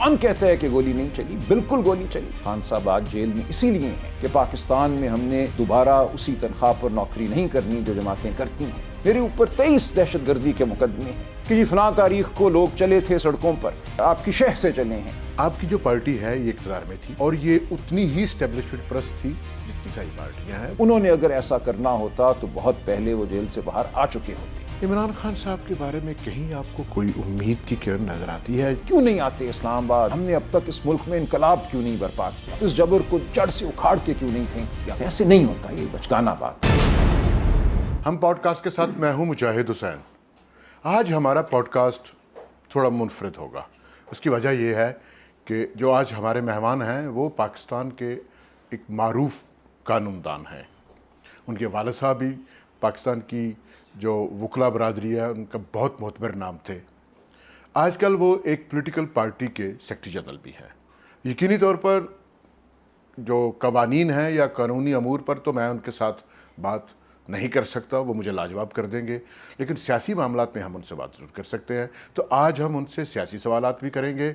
پاکستان کہتا ہے کہ گولی نہیں چلی، بالکل گولی چلی۔ خان صاحب آج جیل میں اسی لیے ہیں کہ پاکستان میں ہم نے دوبارہ اسی تنخواہ پر نوکری نہیں کرنی جو جماعتیں کرتی ہیں۔ میرے اوپر 23 دہشت گردی کے مقدمے ہیں کہ جی فلاں تاریخ کو لوگ چلے تھے سڑکوں پر، آپ کی شہ سے چلے ہیں۔ آپ کی جو پارٹی ہے یہ اقتدار میں تھی اور یہ اتنی ہی اسٹیبلشمنٹ پرست تھی جتنی ساری پارٹیاں ہیں۔ انہوں نے اگر ایسا کرنا ہوتا تو بہت پہلے وہ جیل سے باہر آ چکے ہوتے۔ عمران خان صاحب کے بارے میں کہیں آپ کو کوئی امید کی کرن نظر آتی ہے؟ کیوں نہیں آتے اسلام آباد؟ ہم نے اب تک اس ملک میں انقلاب کیوں نہیں برپا کیا؟ اس جبر کو جڑ سے اکھاڑ کے کیوں نہیں پھینک دیا؟ ایسے نہیں ہوتا، یہ بچگانہ بات۔ ہم پوڈ کاسٹ کے ساتھ میں ہوں مجاہد حسین۔ آج ہمارا پوڈ کاسٹ تھوڑا منفرد ہوگا۔ اس کی وجہ یہ ہے کہ جو آج ہمارے مہمان ہیں وہ پاکستان کے ایک معروف قانون دان ہیں۔ ان کے والد صاحب بھی پاکستان کی جو وکلا برادری ہے ان کا بہت معتبر نام تھے۔ آج کل وہ ایک پولیٹیکل پارٹی کے سیکرٹری جنرل بھی ہیں۔ یقینی طور پر جو قوانین ہیں یا قانونی امور پر تو میں ان کے ساتھ بات نہیں کر سکتا، وہ مجھے لاجواب کر دیں گے، لیکن سیاسی معاملات میں ہم ان سے بات ضرور کر سکتے ہیں۔ تو آج ہم ان سے سیاسی سوالات بھی کریں گے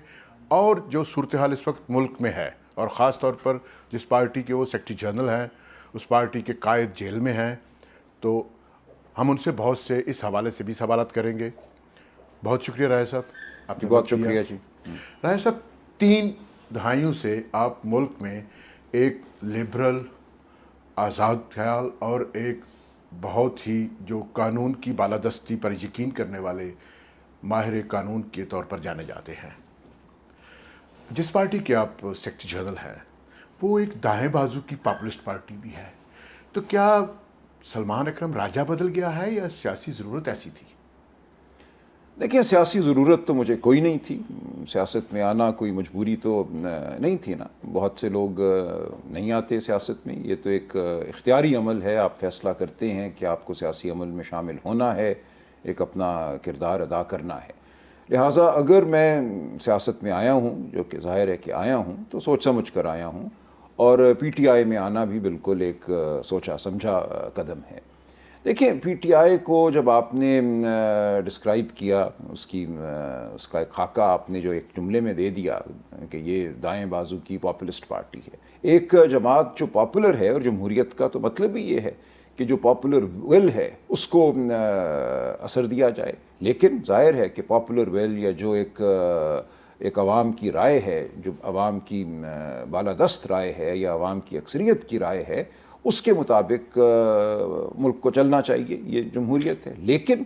اور جو صورتحال اس وقت ملک میں ہے اور خاص طور پر جس پارٹی کے وہ سیکرٹری جنرل ہیں، اس پارٹی کے قائد جیل میں ہیں، تو ہم ان سے بہت سے اس حوالے سے بھی سوالات کریں گے۔ بہت شکریہ رائے صاحب، آپ نے بہت شکریہ جی۔ رائے صاحب، 3 دہائیوں سے آپ ملک میں ایک لبرل، آزاد خیال اور ایک بہت ہی جو قانون کی بالادستی پر یقین کرنے والے ماہر قانون کے طور پر جانے جاتے ہیں۔ جس پارٹی کے آپ سیکرٹری جنرل ہیں وہ ایک دائیں بازو کی پاپولسٹ پارٹی بھی ہے، تو کیا سلمان اکرم راجہ بدل گیا ہے یا سیاسی ضرورت ایسی تھی؟ دیکھیں، سیاسی ضرورت تو مجھے کوئی نہیں تھی، سیاست میں آنا کوئی مجبوری تو نہیں تھی نا۔ بہت سے لوگ نہیں آتے سیاست میں، یہ تو ایک اختیاری عمل ہے، آپ فیصلہ کرتے ہیں کہ آپ کو سیاسی عمل میں شامل ہونا ہے، ایک اپنا کردار ادا کرنا ہے۔ لہٰذا اگر میں سیاست میں آیا ہوں، جو کہ ظاہر ہے کہ آیا ہوں، تو سوچ سمجھ کر آیا ہوں، اور پی ٹی آئی میں آنا بھی بالکل ایک سوچا سمجھا قدم ہے۔ دیکھیں، پی ٹی آئی کو جب آپ نے ڈسکرائب کیا، اس کا ایک خاکہ آپ نے جو ایک جملے میں دے دیا کہ یہ دائیں بازو کی پاپولسٹ پارٹی ہے، ایک جماعت جو پاپولر ہے، اور جمہوریت کا تو مطلب ہی یہ ہے کہ جو پاپولر ول ہے اس کو اثر دیا جائے۔ لیکن ظاہر ہے کہ پاپولر ول یا جو ایک عوام کی رائے ہے، جو عوام کی بالادست رائے ہے یا عوام کی اکثریت کی رائے ہے، اس کے مطابق ملک کو چلنا چاہیے، یہ جمہوریت ہے۔ لیکن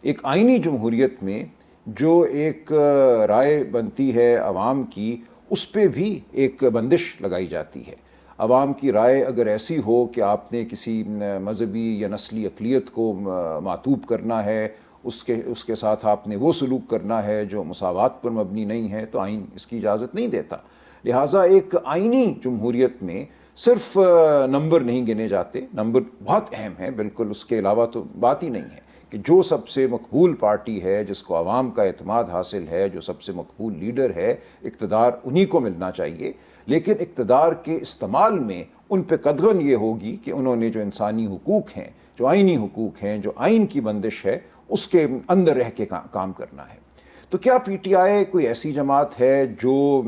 ایک آئینی جمہوریت میں جو ایک رائے بنتی ہے عوام کی، اس پہ بھی ایک بندش لگائی جاتی ہے۔ عوام کی رائے اگر ایسی ہو کہ آپ نے کسی مذہبی یا نسلی اقلیت کو معطوب کرنا ہے، اس کے ساتھ آپ نے وہ سلوک کرنا ہے جو مساوات پر مبنی نہیں ہے، تو آئین اس کی اجازت نہیں دیتا۔ لہٰذا ایک آئینی جمہوریت میں صرف نمبر نہیں گنے جاتے، نمبر بہت اہم ہے، بالکل اس کے علاوہ تو بات ہی نہیں ہے، کہ جو سب سے مقبول پارٹی ہے، جس کو عوام کا اعتماد حاصل ہے، جو سب سے مقبول لیڈر ہے، اقتدار انہی کو ملنا چاہیے۔ لیکن اقتدار کے استعمال میں ان پہ قدغن یہ ہوگی کہ انہوں نے جو انسانی حقوق ہیں، جو آئینی حقوق ہیں، جو آئین کی بندش ہے، اس کے اندر رہ کے کام کرنا ہے۔ تو کیا پی ٹی آئی کوئی ایسی جماعت ہے جو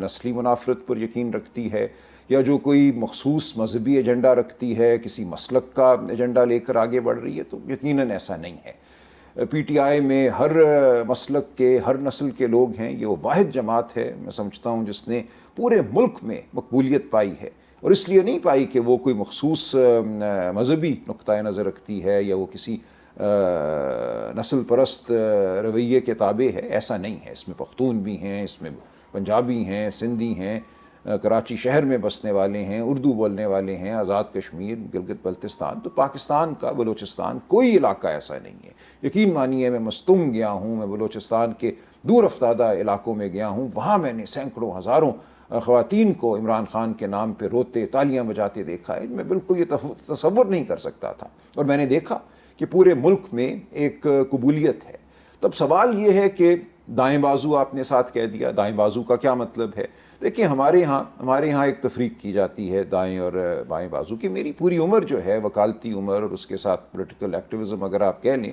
نسلی منافرت پر یقین رکھتی ہے، یا جو کوئی مخصوص مذہبی ایجنڈا رکھتی ہے، کسی مسلک کا ایجنڈا لے کر آگے بڑھ رہی ہے؟ تو یقیناً ایسا نہیں ہے۔ پی ٹی آئی میں ہر مسلک کے، ہر نسل کے لوگ ہیں۔ یہ وہ واحد جماعت ہے میں سمجھتا ہوں جس نے پورے ملک میں مقبولیت پائی ہے، اور اس لیے نہیں پائی کہ وہ کوئی مخصوص مذہبی نقطۂ نظر رکھتی ہے یا وہ کسی نسل پرست رویے کے تابع ہے، ایسا نہیں ہے۔ اس میں پختون بھی ہیں، اس میں پنجابی ہیں، سندھی ہیں، کراچی شہر میں بسنے والے ہیں، اردو بولنے والے ہیں، آزاد کشمیر، گلگت بلتستان۔ تو پاکستان کا بلوچستان کوئی علاقہ ایسا نہیں ہے۔ یقین مانیے، میں مستنگ گیا ہوں، میں بلوچستان کے دور افتادہ علاقوں میں گیا ہوں، وہاں میں نے سینکڑوں ہزاروں خواتین کو عمران خان کے نام پہ روتے تالیاں بجاتے دیکھا ہے۔ میں بالکل یہ تصور نہیں کر سکتا تھا، اور میں نے دیکھا کہ پورے ملک میں ایک قبولیت ہے۔ تو اب سوال یہ ہے کہ دائیں بازو آپ نے ساتھ کہہ دیا، دائیں بازو کا کیا مطلب ہے؟ دیکھیں، ہمارے ہاں ایک تفریق کی جاتی ہے دائیں اور بائیں بازو کی۔ میری پوری عمر جو ہے، وکالتی عمر اور اس کے ساتھ پولیٹیکل ایکٹیویزم اگر آپ کہہ لیں،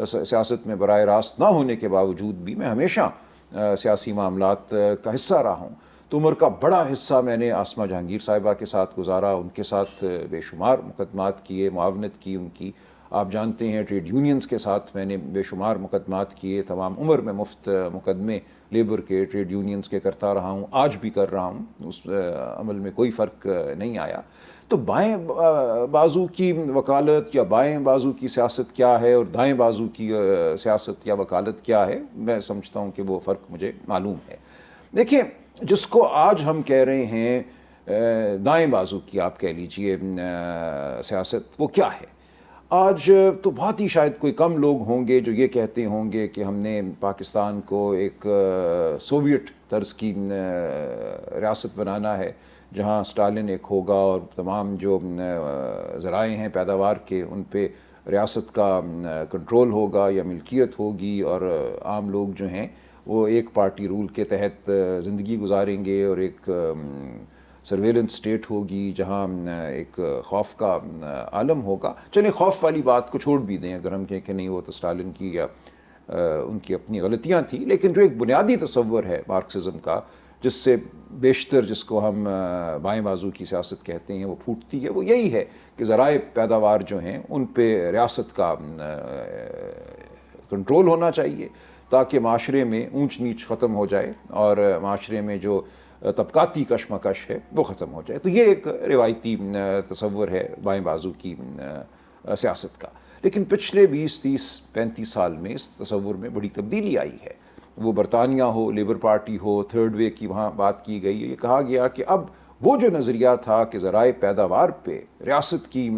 سیاست میں براہ راست نہ ہونے کے باوجود بھی میں ہمیشہ سیاسی معاملات کا حصہ رہا ہوں تو عمر کا بڑا حصہ میں نے آسمہ جہانگیر صاحبہ کے ساتھ گزارا، ان کے ساتھ بے شمار مقدمات کیے، معاونت کی ان کی. آپ جانتے ہیں ٹریڈ یونینز کے ساتھ میں نے بے شمار مقدمات کیے، تمام عمر میں مفت مقدمے لیبر کے، ٹریڈ یونینز کے کرتا رہا ہوں، آج بھی کر رہا ہوں، اس عمل میں کوئی فرق نہیں آیا. تو بائیں بازو کی وکالت یا بائیں بازو کی سیاست کیا ہے اور دائیں بازو کی سیاست یا وکالت کیا ہے، میں سمجھتا ہوں کہ وہ فرق مجھے معلوم ہے. دیکھیں، جس کو آج ہم کہہ رہے ہیں دائیں بازو کی آپ کہہ لیجئے سیاست، وہ کیا ہے؟ آج تو بہت ہی شاید کوئی کم لوگ ہوں گے جو یہ کہتے ہوں گے کہ ہم نے پاکستان کو ایک سوویٹ طرز کی ریاست بنانا ہے جہاں اسٹالن ایک ہوگا اور تمام جو ذرائع ہیں پیداوار کے ان پہ ریاست کا کنٹرول ہوگا یا ملکیت ہوگی، اور عام لوگ جو ہیں وہ ایک پارٹی رول کے تحت زندگی گزاریں گے، اور ایک سرویلنس اسٹیٹ ہوگی جہاں ایک خوف کا عالم ہوگا. چلیں خوف والی بات کو چھوڑ بھی دیں، اگر ہم کہیں کہ نہیں وہ تو اسٹالن کی یا ان کی اپنی غلطیاں تھیں، لیکن جو ایک بنیادی تصور ہے مارکسزم کا جس سے بیشتر جس کو ہم بائیں بازو کی سیاست کہتے ہیں وہ پھوٹتی ہے، وہ یہی ہے کہ ذرائع پیداوار جو ہیں ان پہ ریاست کا کنٹرول ہونا چاہیے تاکہ معاشرے میں اونچ نیچ ختم ہو جائے اور معاشرے میں جو طبقاتی کشمکش ہے وہ ختم ہو جائے. تو یہ ایک روایتی تصور ہے بائیں بازو کی سیاست کا. لیکن پچھلے 20 30 35 سال میں اس تصور میں بڑی تبدیلی آئی ہے. وہ برطانیہ ہو، لیبر پارٹی ہو، تھرڈ وے کی وہاں بات کی گئی. یہ کہا گیا کہ اب وہ جو نظریہ تھا کہ ذرائع پیداوار پہ ریاست کی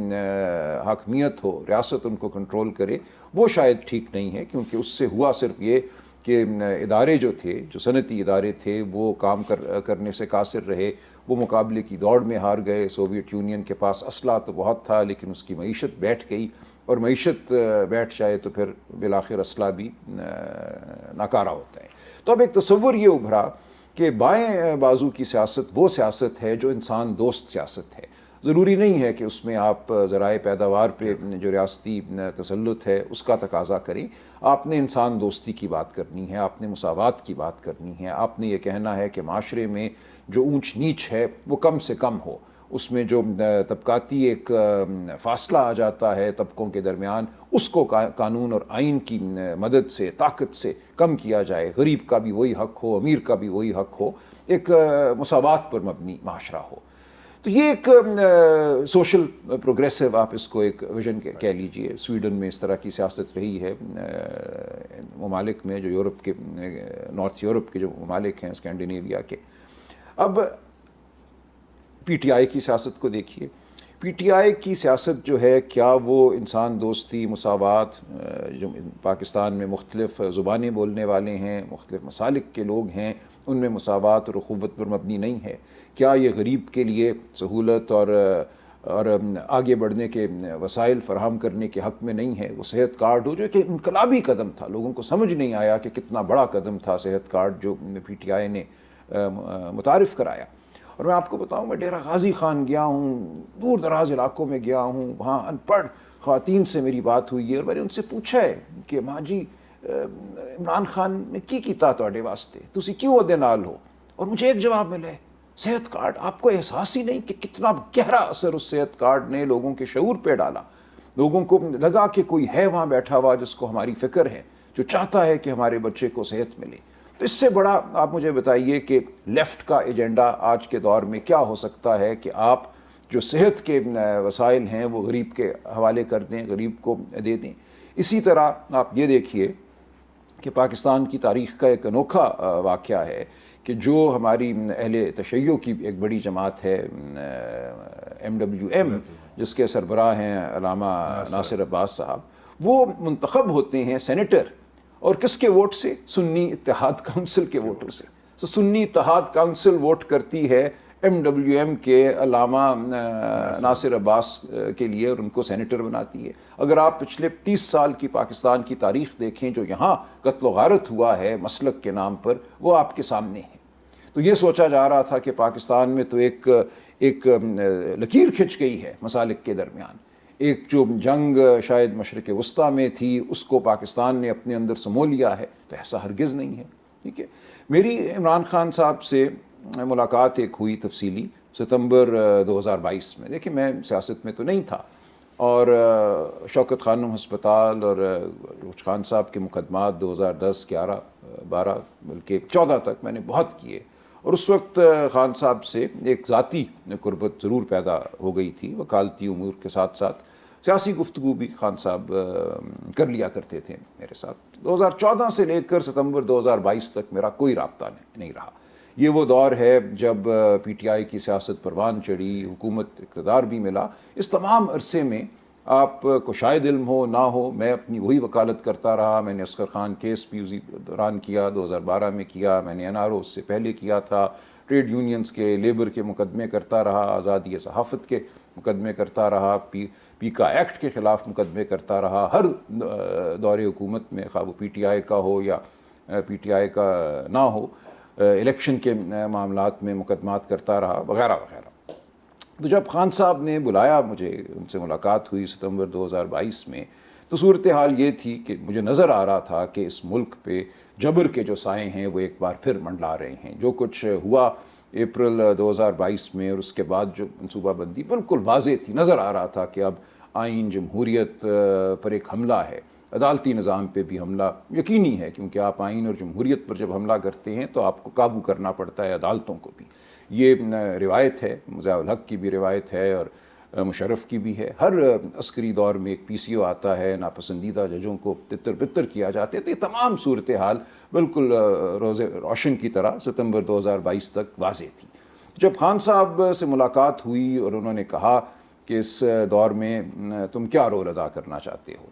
حاکمیت ہو، ریاست ان کو کنٹرول کرے، وہ شاید ٹھیک نہیں ہے، کیونکہ اس سے ہوا صرف یہ کہ ادارے جو تھے، جو صنعتی ادارے تھے، وہ کام کرنے سے قاصر رہے، وہ مقابلے کی دوڑ میں ہار گئے. سوویت یونین کے پاس اسلحہ تو بہت تھا لیکن اس کی معیشت بیٹھ گئی، اور معیشت بیٹھ جائے تو پھر بالآخر اسلحہ بھی ناکارہ ہوتا ہے. تو اب ایک تصور یہ ابھرا کہ بائیں بازو کی سیاست وہ سیاست ہے جو انسان دوست سیاست ہے. ضروری نہیں ہے کہ اس میں آپ ذرائع پیداوار پہ جو ریاستی تسلط ہے اس کا تقاضا کریں. آپ نے انسان دوستی کی بات کرنی ہے، آپ نے مساوات کی بات کرنی ہے، آپ نے یہ کہنا ہے کہ معاشرے میں جو اونچ نیچ ہے وہ کم سے کم ہو، اس میں جو طبقاتی ایک فاصلہ آ جاتا ہے طبقوں کے درمیان، اس کو قانون اور آئین کی مدد سے، طاقت سے کم کیا جائے. غریب کا بھی وہی حق ہو، امیر کا بھی وہی حق ہو، ایک مساوات پر مبنی معاشرہ ہو. تو یہ ایک سوشل پروگریسو آپ اس کو ایک ویژن کہہ لیجئے. سویڈن میں اس طرح کی سیاست رہی ہے. ممالک میں جو یورپ کے، نارتھ یورپ کے جو ممالک ہیں اسکینڈینیویا کے. اب پی ٹی آئی کی سیاست کو دیکھیے. پی ٹی آئی کی سیاست جو ہے، کیا وہ انسان دوستی، مساوات، جو پاکستان میں مختلف زبانیں بولنے والے ہیں، مختلف مسالک کے لوگ ہیں، ان میں مساوات اور اخوت پر مبنی نہیں ہے؟ کیا یہ غریب کے لیے سہولت اور آگے بڑھنے کے وسائل فراہم کرنے کے حق میں نہیں ہے؟ وہ صحت کارڈ ہو جو کہ انقلابی قدم تھا، لوگوں کو سمجھ نہیں آیا کہ کتنا بڑا قدم تھا صحت کارڈ جو پی ٹی آئی نے متعارف کرایا. اور میں آپ کو بتاؤں، میں ڈیرہ غازی خان گیا ہوں، دور دراز علاقوں میں گیا ہوں، وہاں ان پڑھ خواتین سے میری بات ہوئی ہے اور میں نے ان سے پوچھا ہے کہ ماں جی عمران خان نے کی کیتا تواڈے واسطے، تسی کیوں اودے نال ہو؟ اور مجھے ایک جواب ملا ہے، صحت کارڈ. آپ کو احساس ہی نہیں کہ کتنا گہرا اثر اس صحت کارڈ نے لوگوں کے شعور پہ ڈالا. لوگوں کو لگا کہ کوئی ہے وہاں بیٹھا ہوا جس کو ہماری فکر ہے، جو چاہتا ہے کہ ہمارے بچے کو صحت ملے. تو اس سے بڑا آپ مجھے بتائیے کہ لیفٹ کا ایجنڈا آج کے دور میں کیا ہو سکتا ہے کہ آپ جو صحت کے وسائل ہیں وہ غریب کے حوالے کر دیں، غریب کو دے دیں. اسی طرح آپ یہ دیکھیے کہ پاکستان کی تاریخ کا ایک انوکھا واقعہ ہے کہ جو ہماری اہل تشیع کی ایک بڑی جماعت ہے MWM، جس کے سربراہ ہیں علامہ ناصر عباس صاحب، وہ منتخب ہوتے ہیں سینیٹر، اور کس کے ووٹ سے؟ سنی اتحاد کونسل کے ووٹوں سے. سنی اتحاد کونسل ووٹ کرتی ہے MWM کے علامہ ناصر عباس کے لیے اور ان کو سینیٹر بناتی ہے. اگر آپ پچھلے 30 سال کی پاکستان کی تاریخ دیکھیں، جو یہاں قتل و غارت ہوا ہے مسلک کے نام پر، وہ آپ کے سامنے ہے. تو یہ سوچا جا رہا تھا کہ پاکستان میں تو ایک لکیر کھنچ گئی ہے مسالک کے درمیان. ایک جو جنگ شاید مشرق وسطیٰ میں تھی اس کو پاکستان نے اپنے اندر سمو لیا ہے. تو ایسا ہرگز نہیں ہے. ٹھیک ہے. میری عمران خان صاحب سے ملاقات ایک ہوئی تفصیلی ستمبر 2022 میں. دیکھیں میں سیاست میں تو نہیں تھا، اور شوکت خانم ہسپتال اور خان صاحب کے مقدمات 2010 11 12 بلکہ 14 تک میں نے بہت کیے، اور اس وقت خان صاحب سے ایک ذاتی قربت ضرور پیدا ہو گئی تھی. وکالتی امور کے ساتھ ساتھ سیاسی گفتگو بھی خان صاحب کر لیا کرتے تھے میرے ساتھ. 2014 سے لے کر ستمبر 2022 تک میرا کوئی رابطہ نہیں رہا. یہ وہ دور ہے جب پی ٹی آئی کی سیاست پروان چڑھی، حکومت اقتدار بھی ملا. اس تمام عرصے میں آپ کو شاید علم ہو نہ ہو، میں اپنی وہی وکالت کرتا رہا. میں نے اصغر خان کیس بھی اسی دوران کیا، 2012 میں کیا. میں نے این آر او اس سے پہلے کیا تھا. ٹریڈ یونینز کے، لیبر کے مقدمے کرتا رہا، آزادی صحافت کے مقدمے کرتا رہا، پیکا ایکٹ کے خلاف مقدمے کرتا رہا. ہر دور حکومت میں، خواہ وہ پی ٹی آئی کا ہو یا پی ٹی آئی کا نہ ہو، الیکشن کے معاملات میں مقدمات کرتا رہا، وغیرہ وغیرہ. تو جب خان صاحب نے بلایا مجھے، ان سے ملاقات ہوئی ستمبر 2022 میں، تو صورتحال یہ تھی کہ مجھے نظر آ رہا تھا کہ اس ملک پہ جبر کے جو سائے ہیں وہ ایک بار پھر منڈلا رہے ہیں. جو کچھ ہوا اپریل 2022 میں اور اس کے بعد جو منصوبہ بندی بالکل واضح تھی، نظر آ رہا تھا کہ اب آئین، جمہوریت پر ایک حملہ ہے. عدالتی نظام پہ بھی حملہ یقینی ہے، کیونکہ آپ آئین اور جمہوریت پر جب حملہ کرتے ہیں تو آپ کو قابو کرنا پڑتا ہے، عدالتوں کو بھی. یہ روایت ہے، ضیاء الحق کی بھی روایت ہے اور مشرف کی بھی ہے. ہر عسکری دور میں ایک پی سی او آتا ہے، ناپسندیدہ ججوں کو تتر بتر کیا جاتے ہیں. تو یہ تمام صورتحال بالکل روز روشن کی طرح ستمبر 2022 تک واضح تھی. جب خان صاحب سے ملاقات ہوئی اور انہوں نے کہا کہ اس دور میں تم کیا رول ادا کرنا چاہتے ہو،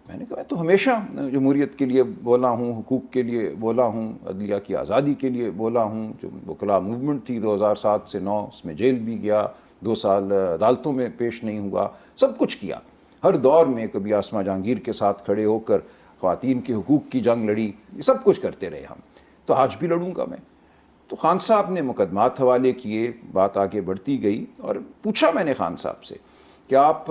میں نے کہا تو ہمیشہ جمہوریت کے لیے بولا ہوں، حقوق کے لیے بولا ہوں، عدلیہ کی آزادی کے لیے بولا ہوں. جو وکلا موومنٹ تھی 2007 سے 9، اس میں جیل بھی گیا، 2 سال عدالتوں میں پیش نہیں ہوا، سب کچھ کیا. ہر دور میں کبھی آسما جہانگیر کے ساتھ کھڑے ہو کر خواتین کے حقوق کی جنگ لڑی، یہ سب کچھ کرتے رہے ہم. تو آج بھی لڑوں گا میں. تو خان صاحب نے مقدمات حوالے کیے، بات آگے بڑھتی گئی، اور پوچھا میں نے خان صاحب سے کہ آپ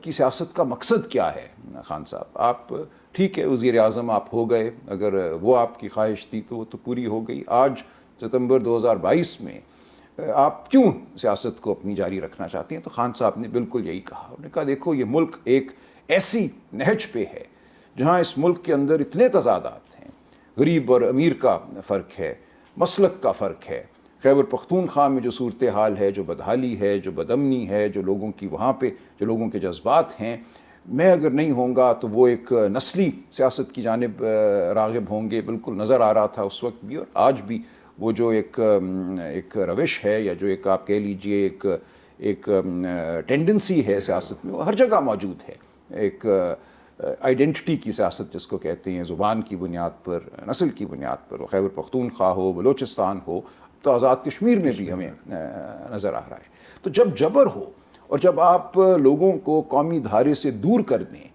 کی سیاست کا مقصد کیا ہے. خان صاحب آپ ٹھیک ہے وزیر اعظم آپ ہو گئے، اگر وہ آپ کی خواہش تھی تو وہ تو پوری ہو گئی. آج ستمبر 2022 میں آپ کیوں سیاست کو اپنی جاری رکھنا چاہتے ہیں؟ تو خان صاحب نے بالکل یہی کہا. انہوں نے کہا دیکھو یہ ملک ایک ایسی نہج پہ ہے جہاں اس ملک کے اندر اتنے تضادات ہیں، غریب اور امیر کا فرق ہے، مسلک کا فرق ہے. خیبر پختونخوا میں جو صورتحال ہے، جو بدحالی ہے، جو بدامنی ہے، جو لوگوں کی وہاں پہ جو لوگوں کے جذبات ہیں، میں اگر نہیں ہوں گا تو وہ ایک نسلی سیاست کی جانب راغب ہوں گے. بالکل نظر آ رہا تھا اس وقت بھی اور آج بھی. وہ جو ایک روش ہے، یا جو ایک آپ کہہ لیجئے ایک ٹینڈنسی ہے سیاست میں، وہ ہر جگہ موجود ہے. ایک آئیڈینٹی کی سیاست جس کو کہتے ہیں، زبان کی بنیاد پر، نسل کی بنیاد پر. وہ خیبر پختونخوا ہو، بلوچستان ہو، تو آزاد کشمیر میں بھی ہمیں نظر آ رہا ہے. تو جب جبر ہو اور جب آپ لوگوں کو قومی دھارے سے دور کر دیں،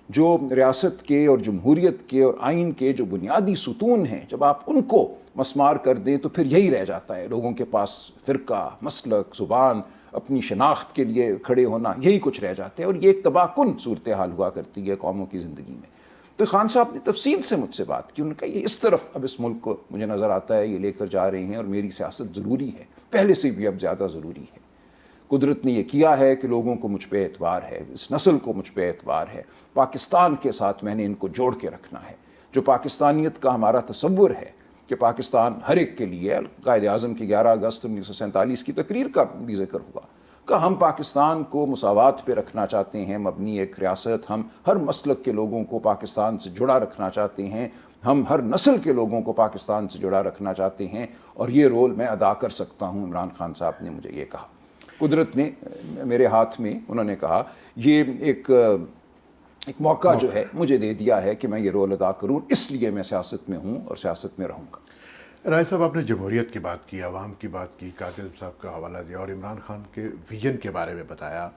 جو ریاست کے اور جمہوریت کے اور آئین کے جو بنیادی ستون ہیں، جب آپ ان کو مسمار کر دیں، تو پھر یہی رہ جاتا ہے لوگوں کے پاس. فرقہ، مسلک، زبان، اپنی شناخت کے لیے کھڑے ہونا، یہی کچھ رہ جاتے ہیں، اور یہ ایک تباہ کن صورتحال ہوا کرتی ہے قوموں کی زندگی میں. تو خان صاحب نے تفصیل سے مجھ سے بات کی. انہوں نے کہا یہ اس طرف اب اس ملک کو مجھے نظر آتا ہے یہ لے کر جا رہے ہیں، اور میری سیاست ضروری ہے، پہلے سے بھی اب زیادہ ضروری ہے. قدرت نے یہ کیا ہے کہ لوگوں کو مجھ پہ اعتبار ہے، اس نسل کو مجھ پہ اعتبار ہے. پاکستان کے ساتھ میں نے ان کو جوڑ کے رکھنا ہے. جو پاکستانیت کا ہمارا تصور ہے کہ پاکستان ہر ایک کے لیے، قائد اعظم کی 11 اگست 1947 کی تقریر کا بھی ذکر ہوا کہ ہم پاکستان کو مساوات پہ رکھنا چاہتے ہیں، مبنی ایک ریاست. ہم ہر مسلک کے لوگوں کو پاکستان سے جڑا رکھنا چاہتے ہیں، ہم ہر نسل کے لوگوں کو پاکستان سے جڑا رکھنا چاہتے ہیں، اور یہ رول میں ادا کر سکتا ہوں. عمران خان صاحب نے مجھے یہ کہا. قدرت نے میرے ہاتھ میں، انہوں نے کہا، یہ ایک موقع جو ہے مجھے دے دیا ہے کہ میں یہ رول ادا کروں، اس لیے میں سیاست میں ہوں اور سیاست میں رہوں گا. رائے صاحب، آپ نے جمہوریت کی بات کی، عوام کی بات کی، قائد صاحب کا حوالہ دیا اور عمران خان کے ویژن کے بارے میں بتایا.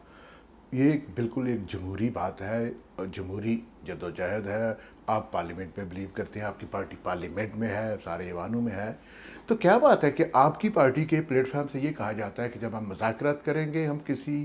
یہ بالکل ایک جمہوری بات ہے، جمہوری جدوجہد ہے. آپ پارلیمنٹ میں بلیو کرتے ہیں، آپ کی پارٹی پارلیمنٹ میں ہے، سارے ایوانوں میں ہے. تو کیا بات ہے کہ آپ کی پارٹی کے پلیٹ فارم سے یہ کہا جاتا ہے کہ جب ہم مذاکرات کریں گے، ہم کسی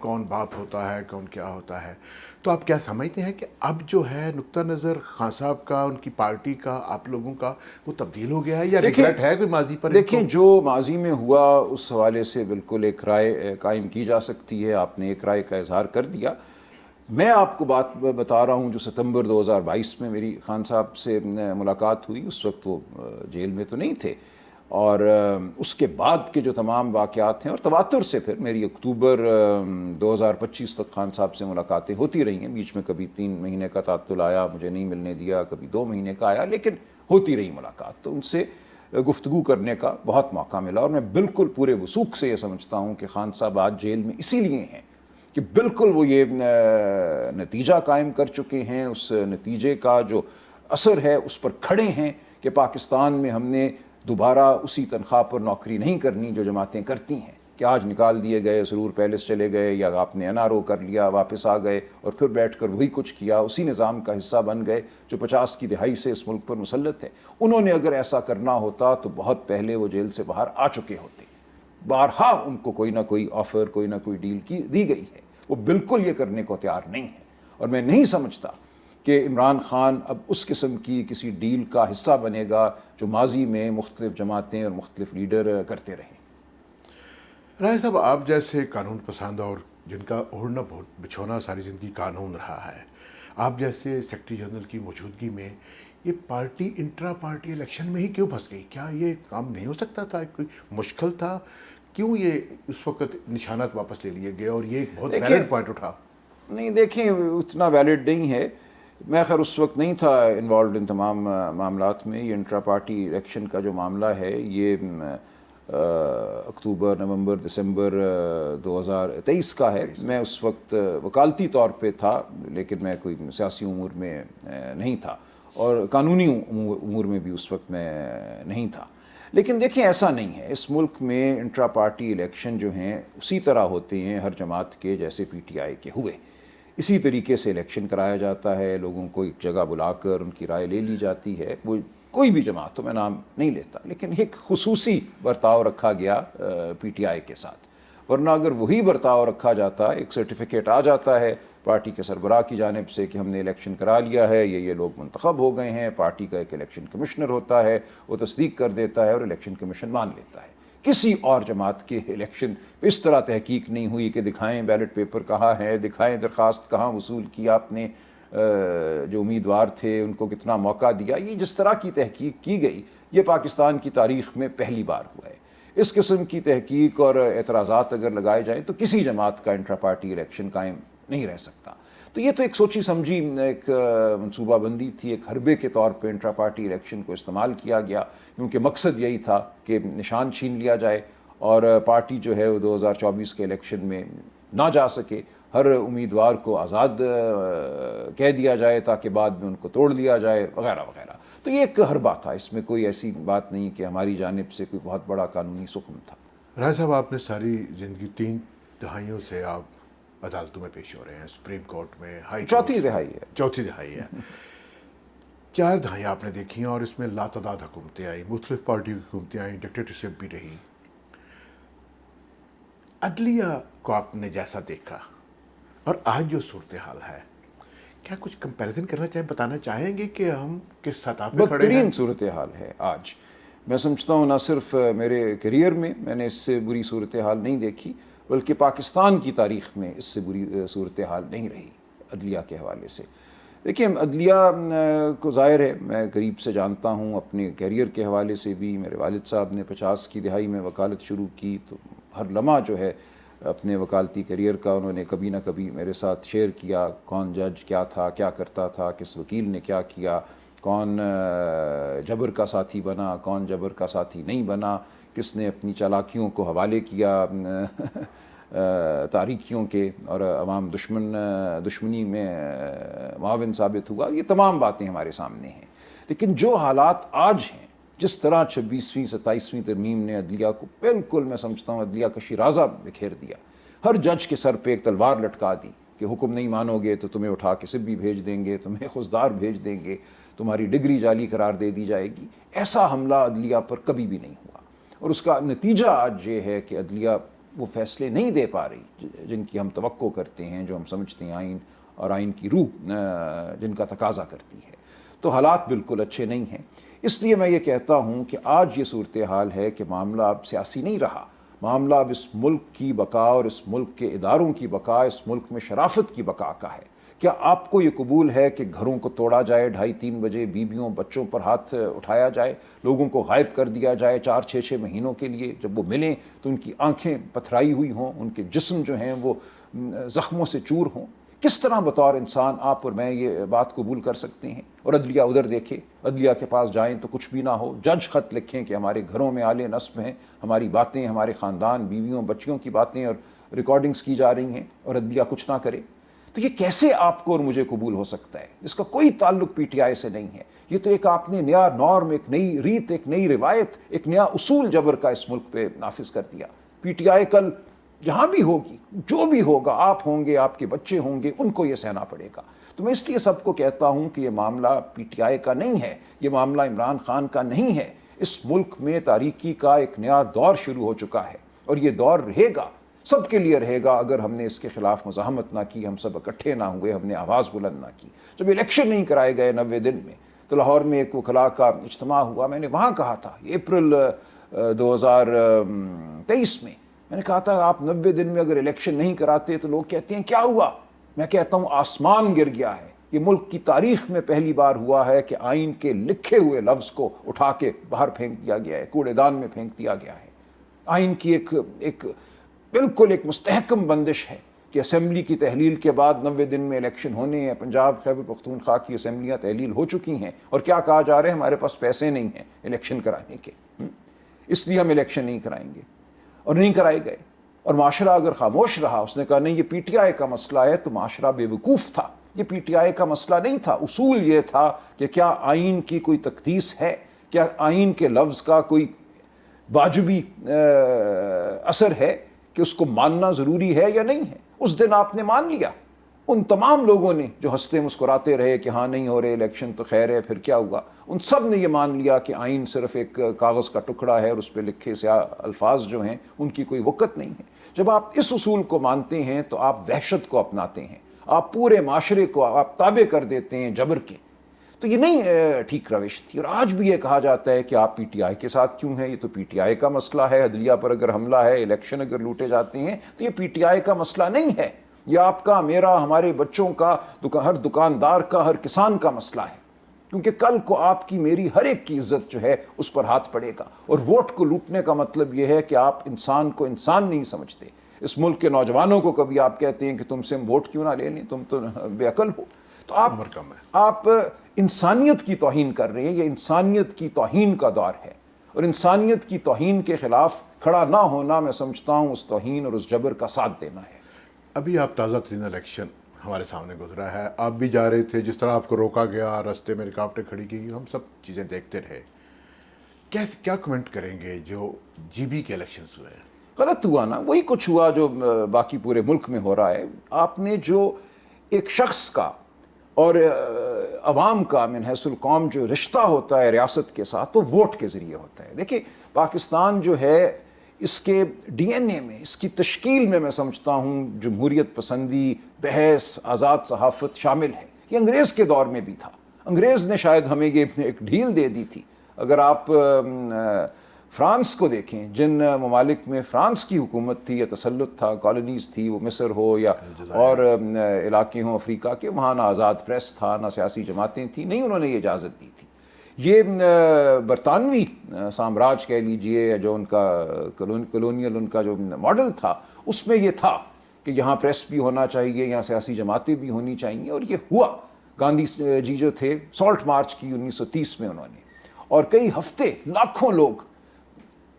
کون باپ ہوتا ہے کون کیا ہوتا ہے. تو آپ کیا سمجھتے ہیں کہ اب جو ہے نقطہ نظر خان صاحب کا، ان کی پارٹی کا، آپ لوگوں کا، وہ تبدیل ہو گیا ہے یا ریگریٹ ہے کوئی ماضی پر؟ دیکھیں جو ماضی میں ہوا اس حوالے سے بالکل ایک رائے قائم کی جا سکتی ہے. آپ نے ایک رائے کا اظہار کر دیا. میں آپ کو بات بتا رہا ہوں جو ستمبر 2022 میں میری خان صاحب سے ملاقات ہوئی. اس وقت وہ جیل میں تو نہیں تھے، اور اس کے بعد کے جو تمام واقعات ہیں، اور تواتر سے پھر میری اکتوبر 2025 تک خان صاحب سے ملاقاتیں ہوتی رہی ہیں. بیچ میں کبھی 3 مہینے کا تعطل آیا، مجھے نہیں ملنے دیا، کبھی 2 مہینے کا آیا، لیکن ہوتی رہی ملاقات. تو ان سے گفتگو کرنے کا بہت موقع ملا، اور میں بالکل پورے وثوق سے یہ سمجھتا ہوں کہ خان صاحب آج جیل میں اسی لیے ہیں کہ بالکل وہ یہ نتیجہ قائم کر چکے ہیں. اس نتیجے کا جو اثر ہے اس پر کھڑے ہیں کہ پاکستان میں ہم نے دوبارہ اسی تنخواہ پر نوکری نہیں کرنی جو جماعتیں کرتی ہیں، کہ آج نکال دیے گئے، سرور پیلس چلے گئے، یا آپ نے این آر او کر لیا، واپس آ گئے اور پھر بیٹھ کر وہی کچھ کیا، اسی نظام کا حصہ بن گئے جو 50 کی دہائی سے اس ملک پر مسلط ہے. انہوں نے اگر ایسا کرنا ہوتا تو بہت پہلے وہ جیل سے باہر آ چکے ہوتے. بارہا ان کو کوئی نہ کوئی آفر، کوئی نہ کوئی ڈیل دی گئی ہے. وہ بالکل یہ کرنے کو تیار نہیں ہے، اور میں نہیں سمجھتا کہ عمران خان اب اس قسم کی کسی ڈیل کا حصہ بنے گا جو ماضی میں مختلف جماعتیں اور مختلف لیڈر کرتے رہیں. رائے صاحب، آپ جیسے قانون پسند اور جن کا اوڑھنا بچھونا ساری زندگی قانون رہا ہے، آپ جیسے سیکرٹری جنرل کی موجودگی میں یہ پارٹی انٹرا پارٹی الیکشن میں ہی کیوں پھنس گئی؟ کیا یہ کام نہیں ہو سکتا تھا؟ کوئی مشکل تھا؟ کیوں یہ اس وقت نشانات واپس لے لیے گئے اور یہ ایک بہت ویلڈ پوائنٹ اٹھا؟ نہیں دیکھیں، اتنا ویلڈ نہیں ہے. میں خیر اس وقت نہیں تھا انوالوڈ ان تمام معاملات میں. یہ انٹرا پارٹی الیکشن کا جو معاملہ ہے یہ اکتوبر، نومبر، دسمبر 2023 کا ہے. میں اس وقت وکالتی طور پہ تھا، لیکن میں کوئی سیاسی امور میں نہیں تھا، اور قانونی امور میں بھی اس وقت میں نہیں تھا. لیکن دیکھیں ایسا نہیں ہے. اس ملک میں انٹرا پارٹی الیکشن جو ہیں اسی طرح ہوتے ہیں ہر جماعت کے، جیسے پی ٹی آئی کے ہوئے. اسی طریقے سے الیکشن کرایا جاتا ہے، لوگوں کو ایک جگہ بلا کر ان کی رائے لے لی جاتی ہے. وہ کوئی بھی جماعت ہو، میں نام نہیں لیتا، لیکن ایک خصوصی برتاؤ رکھا گیا پی ٹی آئی کے ساتھ. ورنہ اگر وہی برتاؤ رکھا جاتا، ایک سرٹیفکیٹ آ جاتا ہے پارٹی کے سربراہ کی جانب سے کہ ہم نے الیکشن کرا لیا ہے، یہ لوگ منتخب ہو گئے ہیں، پارٹی کا ایک الیکشن کمشنر ہوتا ہے، وہ تصدیق کر دیتا ہے اور الیکشن کمیشن مان لیتا ہے. کسی اور جماعت کے الیکشن اس طرح تحقیق نہیں ہوئی کہ دکھائیں بیلٹ پیپر کہاں ہے، دکھائیں درخواست کہاں وصول کی آپ نے، جو امیدوار تھے ان کو کتنا موقع دیا. یہ جس طرح کی تحقیق کی گئی یہ پاکستان کی تاریخ میں پہلی بار ہوا ہے. اس قسم کی تحقیق اور اعتراضات اگر لگائے جائیں تو کسی جماعت کا انٹرا پارٹی الیکشن قائم نہیں رہ سکتا. تو یہ تو ایک سوچی سمجھی ایک منصوبہ بندی تھی، ایک حربے کے طور پہ انٹرا پارٹی الیکشن کو استعمال کیا گیا، کیونکہ مقصد یہی تھا کہ نشان چھین لیا جائے اور پارٹی جو ہے وہ 2024 کے الیکشن میں نہ جا سکے. ہر امیدوار کو آزاد کہہ دیا جائے تاکہ بعد میں ان کو توڑ دیا جائے، وغیرہ وغیرہ. تو یہ ایک حربہ تھا، اس میں کوئی ایسی بات نہیں کہ ہماری جانب سے کوئی بہت بڑا قانونی سکم تھا. رائے صاحب، آپ نے ساری زندگی 3 دہائیوں سے آپ عدالتوں میں پیش ہو رہے ہیں، سپریم کورٹ میں، ہائی چوتھی دہائی ہے. چوتھی دہائی ہے. 4 دہائیاں آپ نے دیکھی ہیں اور اس میں لاتعداد حکومتیں آئیں، مختلف پارٹیوں کی حکومتیں آئیں، ڈکٹیٹرشپ بھی رہی. عدلیہ کو آپ نے جیسا دیکھا اور آج جو صورتحال ہے، کیا کچھ کمپیریزن کرنا چاہیں، بتانا چاہیں گے کہ ہم کس سطح پہ کھڑے ہیں؟ بدترین صورتحال ہے آج. میں سمجھتا ہوں نہ صرف میرے کیریئر میں نے اس سے بری صورتحال نہیں دیکھی، بلکہ پاکستان کی تاریخ میں اس سے بری صورتحال نہیں رہی عدلیہ کے حوالے سے. دیکھیں عدلیہ کو ظاہر ہے میں قریب سے جانتا ہوں، اپنے کیریئر کے حوالے سے بھی. میرے والد صاحب نے 50 کی دہائی میں وکالت شروع کی، تو ہر لمحہ جو ہے اپنے وکالتی کیریئر کا انہوں نے کبھی نہ کبھی میرے ساتھ شیئر کیا. کون جج کیا تھا، کیا کرتا تھا، کس وکیل نے کیا کیا، کون جبر کا ساتھی بنا، کون جبر کا ساتھی نہیں بنا، کس نے اپنی چالاکیوں کو حوالے کیا تاریکیوں کے اور عوام دشمنی میں معاون ثابت ہوا. یہ تمام باتیں ہمارے سامنے ہیں. لیکن جو حالات آج ہیں، جس طرح 26ویں 27ویں ترمیم نے عدلیہ کو بالکل، میں سمجھتا ہوں عدلیہ کا شیرازہ بکھیر دیا. ہر جج کے سر پہ ایک تلوار لٹکا دی کہ حکم نہیں مانو گے تو تمہیں اٹھا کے سبی بھیج دیں گے، تمہیں خضدار بھیج دیں گے، تمہاری ڈگری جعلی قرار دے دی جائے گی. ایسا حملہ عدلیہ پر کبھی بھی نہیں ہوا، اور اس کا نتیجہ آج یہ ہے کہ عدلیہ وہ فیصلے نہیں دے پا رہی جن کی ہم توقع کرتے ہیں, جو ہم سمجھتے ہیں آئین اور آئین کی روح جن کا تقاضا کرتی ہے. تو حالات بالکل اچھے نہیں ہیں. اس لیے میں یہ کہتا ہوں کہ آج یہ صورتحال ہے کہ معاملہ اب سیاسی نہیں رہا, معاملہ اب اس ملک کی بقا اور اس ملک کے اداروں کی بقا, اس ملک میں شرافت کی بقا کا ہے. کیا آپ کو یہ قبول ہے کہ گھروں کو توڑا جائے 2:30-3 بجے, بیویوں بچوں پر ہاتھ اٹھایا جائے, لوگوں کو غائب کر دیا جائے 4-6 مہینوں کے لیے, جب وہ ملیں تو ان کی آنکھیں پتھرائی ہوئی ہوں, ان کے جسم جو ہیں وہ زخموں سے چور ہوں؟ کس طرح بطور انسان آپ اور میں یہ بات قبول کر سکتے ہیں؟ اور عدلیہ ادھر دیکھے, عدلیہ کے پاس جائیں تو کچھ بھی نہ ہو, جج خط لکھیں کہ ہمارے گھروں میں آلے نصب ہیں, ہماری باتیں, ہمارے خاندان, بیویوں بچیوں کی باتیں اور ریکارڈنگز کی جا رہی ہیں, اور عدلیہ کچھ نہ کرے. تو یہ کیسے آپ کو اور مجھے قبول ہو سکتا ہے؟ اس کا کوئی تعلق پی ٹی آئی سے نہیں ہے. یہ تو ایک آپ نے نیا نارم, ایک نئی ریت, ایک نئی روایت, ایک نیا اصول جبر کا اس ملک پہ نافذ کر دیا. پی ٹی آئی کل جہاں بھی ہوگی, جو بھی ہوگا, آپ ہوں گے, آپ کے بچے ہوں گے, ان کو یہ سہنا پڑے گا. تو میں اس لیے سب کو کہتا ہوں کہ یہ معاملہ پی ٹی آئی کا نہیں ہے, یہ معاملہ عمران خان کا نہیں ہے. اس ملک میں تاریکی کا ایک نیا دور شروع ہو چکا ہے, اور یہ دور رہے گا, سب کے لیے رہے گا, اگر ہم نے اس کے خلاف مزاحمت نہ کی, ہم سب اکٹھے نہ ہوئے, ہم نے آواز بلند نہ کی. جب الیکشن نہیں کرائے گئے 90 دن میں, تو لاہور میں ایک وکلاء کا اجتماع ہوا, میں نے وہاں کہا تھا, اپریل 2023 میں نے کہا تھا آپ 90 دن میں اگر الیکشن نہیں کراتے تو لوگ کہتے ہیں کیا ہوا؟ میں کہتا ہوں آسمان گر گیا ہے. یہ ملک کی تاریخ میں پہلی بار ہوا ہے کہ آئین کے لکھے ہوئے لفظ کو اٹھا کے باہر پھینک دیا گیا ہے, کوڑے دان میں پھینک دیا گیا ہے. آئین کی ایک بالکل ایک مستحکم بندش ہے کہ اسمبلی کی تحلیل کے بعد 90 دن میں الیکشن ہونے ہیں. پنجاب خیبر پختونخوا کی اسمبلیاں تحلیل ہو چکی ہیں, اور کیا کہا جا رہا ہے, ہمارے پاس پیسے نہیں ہیں الیکشن کرانے کے, اس لیے ہم الیکشن نہیں کرائیں گے, اور نہیں کرائے گئے. اور معاشرہ اگر خاموش رہا, اس نے کہا نہیں یہ پی ٹی آئی کا مسئلہ ہے, تو معاشرہ بے وقوف تھا. یہ پی ٹی آئی کا مسئلہ نہیں تھا. اصول یہ تھا کہ کیا آئین کی کوئی تقدیس ہے, کیا آئین کے لفظ کا کوئی واجبی اثر ہے کہ اس کو ماننا ضروری ہے یا نہیں ہے. اس دن آپ نے مان لیا, ان تمام لوگوں نے جو ہنستے مسکراتے رہے کہ ہاں نہیں ہو رہے الیکشن تو خیر ہے, پھر کیا ہوا, ان سب نے یہ مان لیا کہ آئین صرف ایک کاغذ کا ٹکڑا ہے, اور اس پہ لکھے سیاہ الفاظ جو ہیں ان کی کوئی وقت نہیں ہے. جب آپ اس اصول کو مانتے ہیں تو آپ وحشت کو اپناتے ہیں, آپ پورے معاشرے کو آپ تابع کر دیتے ہیں جبر کے. تو یہ نہیں ٹھیک روش تھی. اور آج بھی یہ کہا جاتا ہے کہ آپ پی ٹی آئی کے ساتھ کیوں ہیں, یہ تو پی ٹی آئی کا مسئلہ ہے, عدلیہ پر اگر حملہ ہے, الیکشن اگر لوٹے جاتے ہیں تو یہ پی ٹی آئی کا مسئلہ نہیں ہے, یہ آپ کا, میرا, ہمارے بچوں کا, ہر دکاندار کا, ہر کسان کا مسئلہ ہے. کیونکہ کل کو آپ کی, میری, ہر ایک کی عزت جو ہے اس پر ہاتھ پڑے گا. اور ووٹ کو لوٹنے کا مطلب یہ ہے کہ آپ انسان کو انسان نہیں سمجھتے. اس ملک کے نوجوانوں کو کبھی آپ کہتے ہیں کہ تم سے ہم ووٹ کیوں نہ لے لیں, تم تو بے عقل ہو. تو آپ انسانیت کی توہین کر رہے ہیں. یہ انسانیت کی توہین کا دور ہے, اور انسانیت کی توہین کے خلاف کھڑا نہ ہونا, میں سمجھتا ہوں اس توہین اور اس جبر کا ساتھ دینا ہے. ابھی آپ تازہ ترین الیکشن ہمارے سامنے گزرا ہے, آپ بھی جا رہے تھے, جس طرح آپ کو روکا گیا, راستے میں رکاوٹیں کھڑی کی گئی, ہم سب چیزیں دیکھتے رہے. کیا کمنٹ کریں گے جو جی بی کے الیکشنز ہوئے ہیں؟ غلط ہوا نا, وہی کچھ ہوا جو باقی پورے ملک میں ہو رہا ہے. آپ نے جو ایک شخص کا اور عوام کا من حیث القوم جو رشتہ ہوتا ہے ریاست کے ساتھ, وہ ووٹ کے ذریعے ہوتا ہے. دیکھیں پاکستان جو ہے, اس کے ڈی این اے میں, اس کی تشکیل میں میں سمجھتا ہوں جمہوریت پسندی, بحث, آزاد صحافت شامل ہے. یہ انگریز کے دور میں بھی تھا. انگریز نے شاید ہمیں یہ ایک ڈھیل دے دی تھی. اگر آپ فرانس کو دیکھیں, جن ممالک میں فرانس کی حکومت تھی یا تسلط تھا, کالونیز تھی, وہ مصر ہو یا اور علاقے ہوں افریقہ کے, وہاں نہ آزاد پریس تھا, نہ سیاسی جماعتیں تھیں, نہیں انہوں نے یہ اجازت دی تھی. یہ برطانوی سامراج کہہ لیجئے, جو ان کا کلونیل ان کا جو ماڈل تھا, اس میں یہ تھا کہ یہاں پریس بھی ہونا چاہیے, یہاں سیاسی جماعتیں بھی ہونی چاہیے. اور یہ ہوا. گاندھی جی جو تھے, سالٹ مارچ کی 1930 میں انہوں نے, اور کئی ہفتے لاکھوں لوگ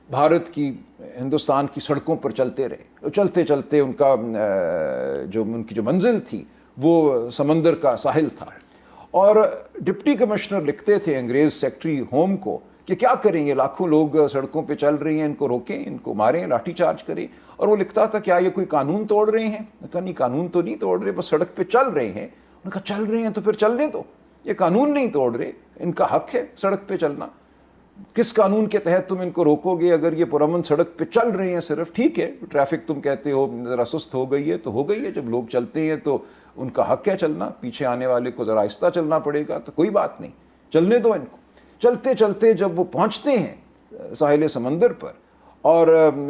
بھارت کی, ہندوستان کی سڑکوں پر چلتے رہے. چلتے چلتے ان کا ان کی جو منزل تھی وہ سمندر کا ساحل تھا. اور ڈپٹی کمشنر لکھتے تھے انگریز سیکٹری ہوم کو کہ کیا کریں, یہ لاکھوں لوگ سڑکوں پہ چل رہے ہیں, ان کو روکیں, ان کو ماریں, لاٹھی چارج کریں. اور وہ لکھتا تھا کیا یہ کوئی قانون توڑ رہے ہیں؟ کہا نہیں, قانون تو نہیں توڑ رہے, بس سڑک پہ چل رہے ہیں. انہوں نے کہا چل رہے ہیں تو پھر چلنے دو, یہ قانون نہیں توڑ رہے, ان کا حق ہے سڑک پہ چلنا. کس قانون کے تحت تم ان کو روکو گے؟ اگر یہ پرامن سڑک پہ چل رہے ہیں صرف، ٹھیک ہے، ٹریفک تم کہتے ہو ذرا سست ہو گئی ہے تو ہو گئی ہے، جب لوگ چلتے ہیں تو ان کا حق ہے چلنا، پیچھے آنے والے کو ذرا آہستہ چلنا پڑے گا تو کوئی بات نہیں، چلنے دو ان کو۔ چلتے چلتے جب وہ پہنچتے ہیں ساحل سمندر پر اور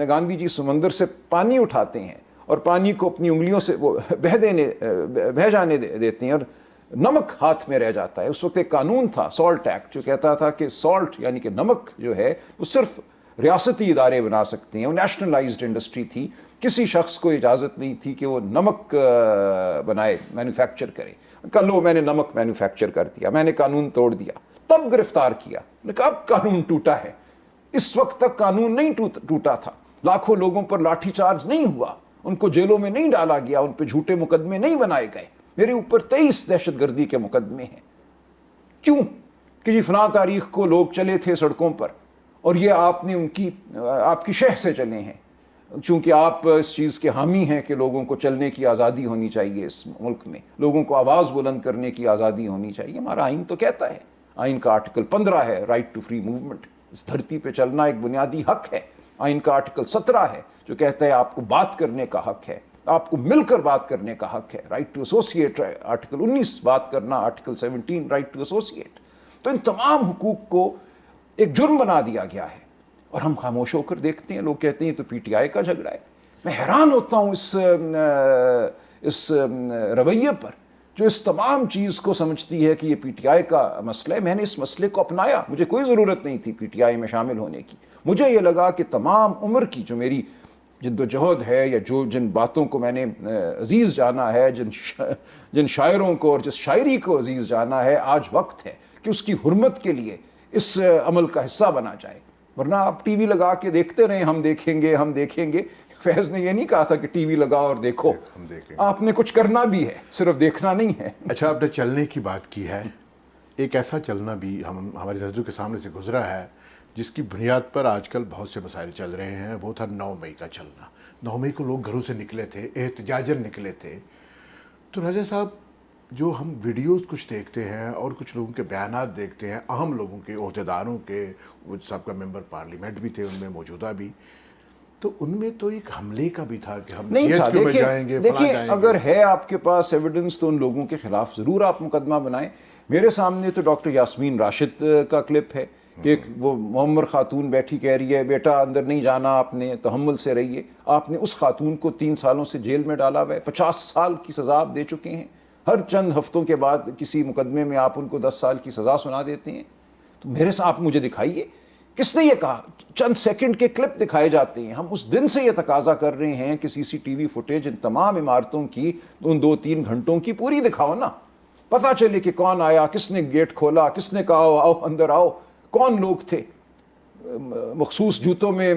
گاندھی جی سمندر سے پانی اٹھاتے ہیں اور پانی کو اپنی انگلیوں سے وہ بہہ جانے دیتے ہیں اور نمک ہاتھ میں رہ جاتا ہے۔ اس وقت ایک قانون تھا سالٹ ایکٹ جو کہتا تھا کہ سالٹ یعنی کہ نمک جو ہے وہ صرف ریاستی ادارے بنا سکتے ہیں، وہ نیشنلائزڈ انڈسٹری تھی، کسی شخص کو اجازت نہیں تھی کہ وہ نمک بنائے، مینوفیکچر کرے۔ کہا لو میں نے نمک مینوفیکچر کر دیا، میں نے قانون توڑ دیا، تب گرفتار کیا۔ نے کہا اب قانون ٹوٹا ہے، اس وقت تک قانون نہیں ٹوٹا تھا، لاکھوں لوگوں پر لاٹھی چارج نہیں ہوا، ان کو جیلوں میں نہیں ڈالا گیا، ان پہ جھوٹے مقدمے نہیں بنائے گئے، میرے اوپر 23 دہشت گردی کے مقدمے ہیں۔ کیوں؟ کہ جی فلاں تاریخ کو لوگ چلے تھے سڑکوں پر اور یہ آپ نے آپ کی شہ سے چلے ہیں، چونکہ آپ اس چیز کے حامی ہیں کہ لوگوں کو چلنے کی آزادی ہونی چاہیے اس ملک میں، لوگوں کو آواز بلند کرنے کی آزادی ہونی چاہیے۔ ہمارا آئین تو کہتا ہے، آئین کا آرٹیکل 15 ہے، رائٹ ٹو فری موومنٹ، اس دھرتی پہ چلنا ایک بنیادی حق ہے۔ آئین کا آرٹیکل 17 ہے جو کہتا ہے آپ کو بات کرنے کا حق ہے، آپ کو مل کر بات کرنے کا حق ہے، رائٹ ٹو ایسوسیٹ، آرٹیکل 19 بات کرنا، آرٹیکل 17 رائٹ ٹو ایسوسیٹ۔ تو ان تمام حقوق کو ایک جرم بنا دیا گیا ہے اور ہم خاموش ہو کر دیکھتے ہیں، لوگ کہتے ہیں تو پی ٹی آئی کا جھگڑا ہے۔ میں حیران ہوتا ہوں اس رویے پر جو اس تمام چیز کو سمجھتی ہے کہ یہ پی ٹی آئی کا مسئلہ ہے۔ میں نے اس مسئلے کو اپنایا، مجھے کوئی ضرورت نہیں تھی پی ٹی آئی میں شامل ہونے کی، مجھے یہ لگا کہ تمام عمر کی جو میری جد و جہد ہے یا جن باتوں کو میں نے عزیز جانا ہے، جن شاعروں کو اور جس شاعری کو عزیز جانا ہے، آج وقت ہے کہ اس کی حرمت کے لیے اس عمل کا حصہ بنا جائے۔ ورنہ آپ ٹی وی لگا کے دیکھتے رہیں، ہم دیکھیں گے ہم دیکھیں گے۔ فیض نے یہ نہیں کہا تھا کہ ٹی وی لگاؤ اور دیکھو، آپ نے کچھ کرنا بھی ہے، صرف دیکھنا نہیں ہے۔ اچھا، آپ نے چلنے کی بات کی ہے، ایک ایسا چلنا بھی ہماری نظروں کے سامنے سے گزرا ہے جس کی بنیاد پر آج کل بہت سے مسائل چل رہے ہیں، وہ تھا 9 مئی کا چلنا۔ 9 مئی کو لوگ گھروں سے نکلے تھے، احتجاجاً نکلے تھے۔ تو راجہ صاحب، جو ہم ویڈیوز کچھ دیکھتے ہیں اور کچھ لوگوں کے بیانات دیکھتے ہیں، اہم لوگوں کے، عہدیداروں کے، وہ سب کا ممبر پارلیمنٹ بھی تھے ان میں موجودہ بھی، تو ان میں تو ایک حملے کا بھی تھا کہ ہم نہیں تھا۔ دیکھیں جائیں گے۔ اگر ہے آپ کے پاس ایویڈنس تو ان لوگوں کے خلاف ضرور آپ مقدمہ بنائیں۔ میرے سامنے تو ڈاکٹر یاسمین راشد کا کلپ ہے کہ وہ معمر خاتون بیٹھی کہہ رہی ہے بیٹا اندر نہیں جانا، آپ نے تحمل سے رہیے۔ آپ نے اس خاتون کو 3 سالوں سے جیل میں ڈالا ہوا ہے، 50 سال کی سزا آپ دے چکے ہیں۔ ہر چند ہفتوں کے بعد کسی مقدمے میں آپ ان کو 10 سال کی سزا سنا دیتے ہیں۔ تو میرے ساتھ آپ مجھے دکھائیے کس نے یہ کہا؟ چند سیکنڈ کے کلپ دکھائے جاتے ہیں۔ ہم اس دن سے یہ تقاضا کر رہے ہیں کہ سی سی ٹی وی فوٹیج ان تمام عمارتوں کی ان 2-3 گھنٹوں کی پوری دکھاؤ نا، پتہ چلے کہ کون آیا، کس نے گیٹ کھولا، کس نے کہا آؤ اندر آؤ، کون لوگ تھے۔ مخصوص جوتوں میں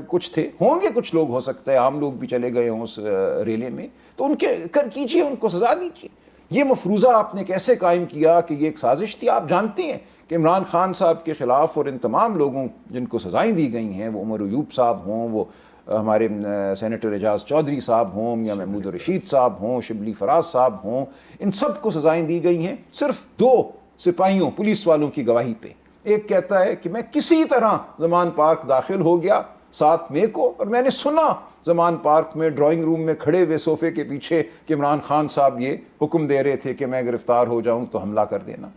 کچھ تھے، ہوں گے کچھ لوگ، ہو سکتا ہے عام لوگ بھی چلے گئے ہوں اس ریلے میں، تو ان کے کیجیے، ان کو سزا دیجیے۔ یہ مفروضہ آپ نے کیسے قائم کیا کہ یہ ایک سازش تھی؟ آپ جانتے ہیں کہ عمران خان صاحب کے خلاف اور ان تمام لوگوں جن کو سزائیں دی گئی ہیں، وہ عمر ایوب صاحب ہوں، وہ ہمارے سینیٹر اعجاز چودھری صاحب ہوں، یا محمود رشید صاحب ہوں، شبلی فراز صاحب ہوں، ان سب کو سزائیں دی گئی ہیں صرف 2 سپاہیوں پولیس والوں کی گواہی پہ۔ ایک کہتا ہے کہ میں کسی طرح زمان پارک داخل ہو گیا 7 مئی کو اور میں نے سنا زمان پارک میں ڈرائنگ روم میں کھڑے ہوئے صوفے کے پیچھے کہ عمران خان صاحب یہ حکم دے رہے تھے کہ میں گرفتار ہو جاؤں تو حملہ کر دینا۔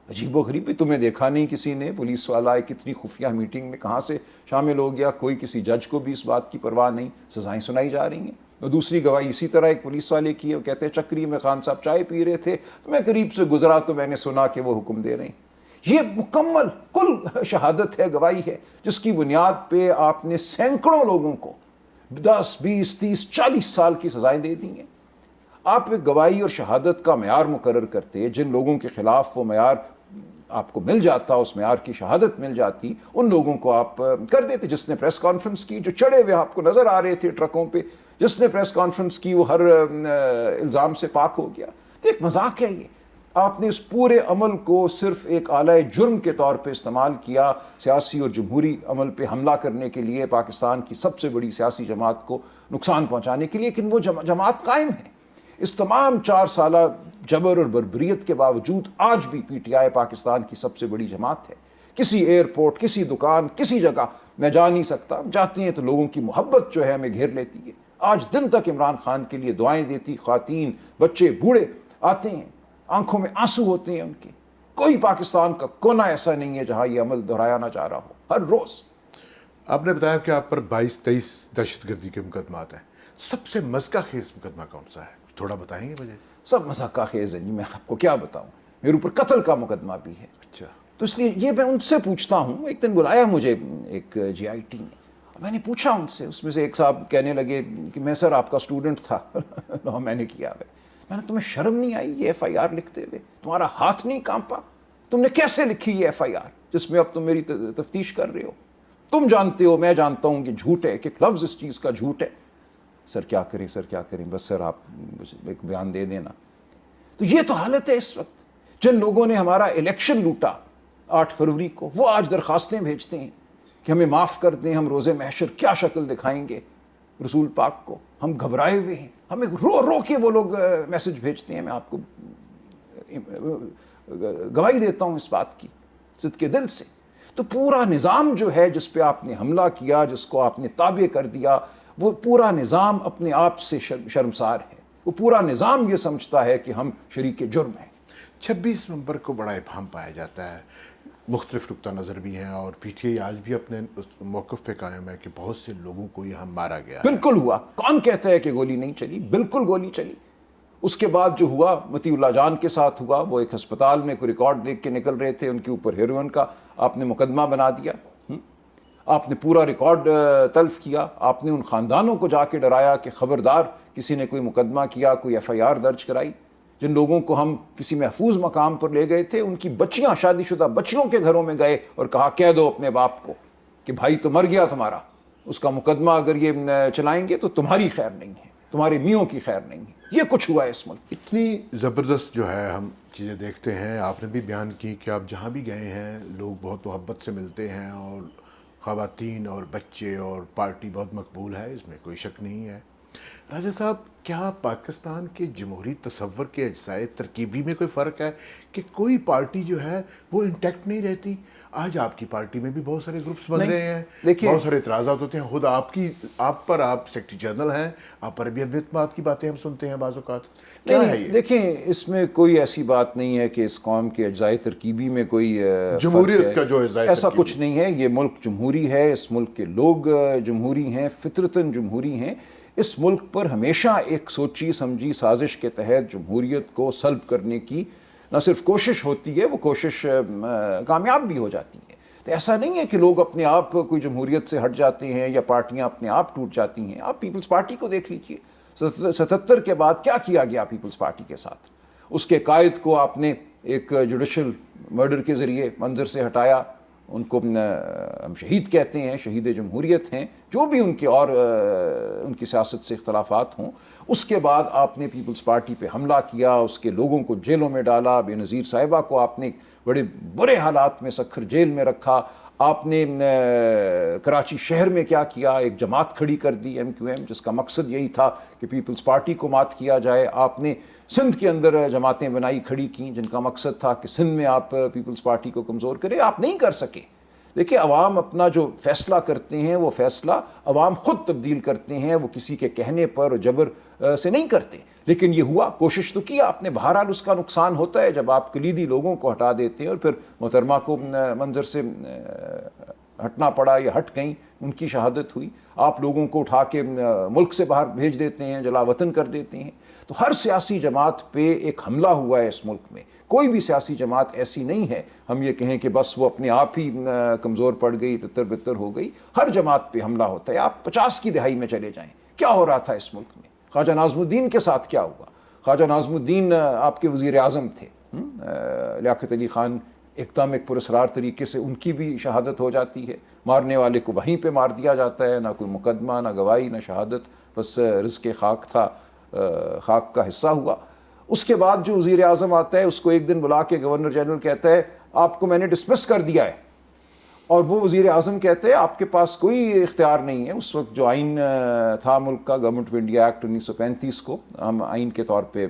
عجیب و غریب، تمہیں دیکھا نہیں کسی نے، پولیس والا ایک اتنی خفیہ میٹنگ میں کہاں سے شامل ہو گیا، کوئی کسی جج کو بھی اس بات کی پرواہ نہیں، سزائیں سنائی جا رہی ہیں۔ اور دوسری گواہی اسی طرح ایک پولیس والے کی ہے، وہ کہتے ہیں چکری میں خان صاحب چائے پی رہے تھے تو میں قریب سے گزرا تو میں نے سنا کہ وہ حکم دے رہے ہیں۔ یہ مکمل کل شہادت ہے، گواہی ہے، جس کی بنیاد پہ آپ نے سینکڑوں لوگوں کو 10 20 30 40 سال کی سزائیں دے دی ہیں۔ آپ ایک گواہی اور شہادت کا معیار مقرر کرتے، جن لوگوں کے خلاف وہ معیار آپ کو مل جاتا، اس معیار کی شہادت مل جاتی، ان لوگوں کو آپ کر دیتے۔ جس نے پریس کانفرنس کی، جو چڑھے ہوئے آپ کو نظر آ رہے تھے ٹرکوں پہ، جس نے پریس کانفرنس کی وہ ہر الزام سے پاک ہو گیا۔ تو ایک مذاق ہے یہ۔ آپ نے اس پورے عمل کو صرف ایک آلہ جرم کے طور پہ استعمال کیا، سیاسی اور جمہوری عمل پہ حملہ کرنے کے لیے، پاکستان کی سب سے بڑی سیاسی جماعت کو نقصان پہنچانے کے لیے، لیکن وہ جماعت قائم ہے۔ اس تمام 4 سالہ جبر اور بربریت کے باوجود آج بھی پی ٹی آئی پاکستان کی سب سے بڑی جماعت ہے، کسی ایئرپورٹ, کسی دکان, کسی جگہ میں جا نہیں سکتا. جاتے ہیں تو لوگوں کی محبت جو ہے ہمیں گھیر لیتی ہے. آج دن تک عمران خان کے لیے دعائیں دیتی خواتین, بچے, بوڑھے آتے ہیں, آنکھوں میں آنسو ہوتے ہیں ان کے. کوئی پاکستان کا کونا ایسا نہیں ہے جہاں یہ عمل دہرایا نہ جا رہا ہو. ہر روز. آپ نے بتایا کہ آپ پر 22-23 دہشت گردی کے مقدمات ہیں. سب سے مذاق خیز مقدمہ کون سا ہے؟ تھوڑا بتائیں گے مجھے. سب مذاق خیز ہے جی, میں آپ کو کیا بتاؤں. میرے اوپر قتل کا مقدمہ بھی ہے. اچھا. تو اس لیے یہ میں ان سے پوچھتا ہوں. ایک دن بلایا مجھے ایک GIT نے, میں نے پوچھا ان سے. اس میں سے ایک صاحب کہنے لگے کہ میں سر آپ کا اسٹوڈنٹ تھا. میں نے کیا ہے. میں نے, تمہیں شرم نہیں آئی یہ FIR لکھتے ہوئے؟ تمہارا ہاتھ نہیں کانپا؟ تم نے کیسے لکھی یہ FIR جس میں اب تم میری تفتیش کر رہے ہو؟ تم جانتے ہو, میں جانتا ہوں کہ جھوٹ ہے, کہ لفظ اس چیز کا جھوٹ ہے. سر کیا کریں, سر کیا کریں, بس سر آپ ایک بیان دے دینا. تو یہ تو حالت ہے اس وقت. جن لوگوں نے ہمارا الیکشن لوٹا 8 فروری کو, وہ آج درخواستیں بھیجتے ہیں کہ ہمیں معاف کر دیں, ہم روز محشر کیا شکل دکھائیں گے رسول پاک کو. ہم گھبرائے ہوئے ہیں. ہمیں رو رو کے وہ لوگ میسج بھیجتے ہیں. میں آپ کو گواہی دیتا ہوں اس بات کی صدق کے دل سے. تو پورا نظام جو ہے جس پہ آپ نے حملہ کیا, جس کو آپ نے تابع کر دیا, وہ پورا نظام اپنے آپ سے شرمسار ہے. وہ پورا نظام یہ سمجھتا ہے کہ ہم شریک جرم ہیں. 26 نومبر کو بڑا ابہام پایا جاتا ہے. مختلف نقطہ نظر بھی ہیں, اور PTI آج بھی اپنے اس موقف پہ قائم ہے کہ بہت سے لوگوں کو یہاں مارا گیا. بالکل ہوا. کون کہتا ہے کہ گولی نہیں چلی؟ بالکل گولی چلی. اس کے بعد جو ہوا مطیع اللہ جان کے ساتھ ہوا. وہ ایک ہسپتال میں کوئی ریکارڈ دیکھ کے نکل رہے تھے, ان کے اوپر ہیروئن کا آپ نے مقدمہ بنا دیا. آپ نے پورا ریکارڈ تلف کیا. آپ نے ان خاندانوں کو جا کے ڈرایا کہ خبردار کسی نے کوئی مقدمہ کیا, کوئی FIR درج کرائی. جن لوگوں کو ہم کسی محفوظ مقام پر لے گئے تھے, ان کی بچیاں, شادی شدہ بچیوں کے گھروں میں گئے اور کہا کہہ دو اپنے باپ کو کہ بھائی تو مر گیا تمہارا, اس کا مقدمہ اگر یہ چلائیں گے تو تمہاری خیر نہیں ہے, تمہارے میوں کی خیر نہیں ہے. یہ کچھ ہوا ہے اس ملک. اتنی زبردست جو ہے ہم چیزیں دیکھتے ہیں. آپ نے بھی بیان کی کہ آپ جہاں بھی گئے ہیں لوگ بہت محبت سے ملتے ہیں, اور خواتین اور بچے اور پارٹی بہت مقبول ہے, اس میں کوئی شک نہیں ہے. راجہ صاحب, کیا پاکستان کے جمہوری تصور کے اجزائے ترکیبی میں کوئی فرق ہے کہ کوئی پارٹی جو ہے وہ انٹیکٹ نہیں رہتی؟ آج آپ کی پارٹی میں بھی بہت سارے گروپس بن رہے ہیں, بہت سارے اعتراضات ہوتے ہیں. خود آپ سیکرٹری جنرل ہیں, آپ پر بھی اعتماد کی باتیں ہم سنتے ہیں بعض اوقات. کیا ہے یہ؟ دیکھیں, اس میں کوئی ایسی بات نہیں ہے کہ اس قوم کے اجزائے ترکیبی میں کوئی جمہوریت کا جو اجزائے ایسا کچھ نہیں ہے. یہ ملک جمہوری ہے, اس ملک کے لوگ جمہوری ہیں, فطرتاً جمہوری ہیں. اس ملک پر ہمیشہ ایک سوچی سمجھی سازش کے تحت جمہوریت کو سلب کرنے کی نہ صرف کوشش ہوتی ہے, وہ کوشش کامیاب بھی ہو جاتی ہے. تو ایسا نہیں ہے کہ لوگ اپنے آپ کوئی جمہوریت سے ہٹ جاتے ہیں یا پارٹیاں اپنے آپ ٹوٹ جاتی ہیں. آپ پیپلز پارٹی کو دیکھ لیجئے. 77 کے بعد کیا کیا گیا پیپلز پارٹی کے ساتھ؟ اس کے قائد کو آپ نے ایک جوڈیشل مرڈر کے ذریعے منظر سے ہٹایا. ان کو ہم شہید کہتے ہیں, شہید جمہوریت ہیں, جو بھی ان کے اور ان کی سیاست سے اختلافات ہوں. اس کے بعد آپ نے پیپلز پارٹی پہ حملہ کیا, اس کے لوگوں کو جیلوں میں ڈالا. بے نظیر صاحبہ کو آپ نے بڑے برے حالات میں سکھر جیل میں رکھا. آپ نے کراچی شہر میں کیا کیا, ایک جماعت کھڑی کر دی MQM, جس کا مقصد یہی تھا کہ پیپلز پارٹی کو مات کیا جائے. آپ نے سندھ کے اندر جماعتیں بنائی کھڑی کیں جن کا مقصد تھا کہ سندھ میں آپ پیپلز پارٹی کو کمزور کریں. آپ نہیں کر سکے. دیکھیں, عوام اپنا جو فیصلہ کرتے ہیں وہ فیصلہ عوام خود تبدیل کرتے ہیں, وہ کسی کے کہنے پر اور جبر سے نہیں کرتے. لیکن یہ ہوا, کوشش تو کیا آپ نے. بہرحال اس کا نقصان ہوتا ہے جب آپ کلیدی لوگوں کو ہٹا دیتے ہیں اور پھر محترمہ کو منظر سے ہٹنا پڑا یا ہٹ گئیں, ان کی شہادت ہوئی. آپ لوگوں کو اٹھا کے ملک سے باہر بھیج دیتے ہیں, جلا وطن کر دیتے ہیں. تو ہر سیاسی جماعت پہ ایک حملہ ہوا ہے اس ملک میں. کوئی بھی سیاسی جماعت ایسی نہیں ہے ہم یہ کہیں کہ بس وہ اپنے آپ ہی کمزور پڑ گئی, تتر بتر ہو گئی. ہر جماعت پہ حملہ ہوتا ہے. آپ 50 کی دہائی میں چلے جائیں, کیا ہو رہا تھا اس ملک میں؟ خواجہ ناظم الدین کے ساتھ کیا ہوا؟ خواجہ ناظم الدین آپ کے وزیر اعظم تھے. لیاقت علی خان ایک دم ایک پراسرار طریقے سے ان کی بھی شہادت ہو جاتی ہے. مارنے والے کو وہیں پہ مار دیا جاتا ہے. نہ کوئی مقدمہ, نہ گواہی, نہ شہادت, بس رزق خاک تھا, خاک کا حصہ ہوا. اس کے بعد جو وزیر اعظم آتا ہے اس کو ایک دن بلا کے گورنر جنرل کہتا ہے آپ کو میں نے ڈسمس کر دیا ہے. اور وہ وزیر اعظم کہتے ہیں آپ کے پاس کوئی اختیار نہیں ہے. اس وقت جو آئین تھا ملک کا, گورنمنٹ آف انڈیا ایکٹ 1935 کو ہم آئین کے طور پہ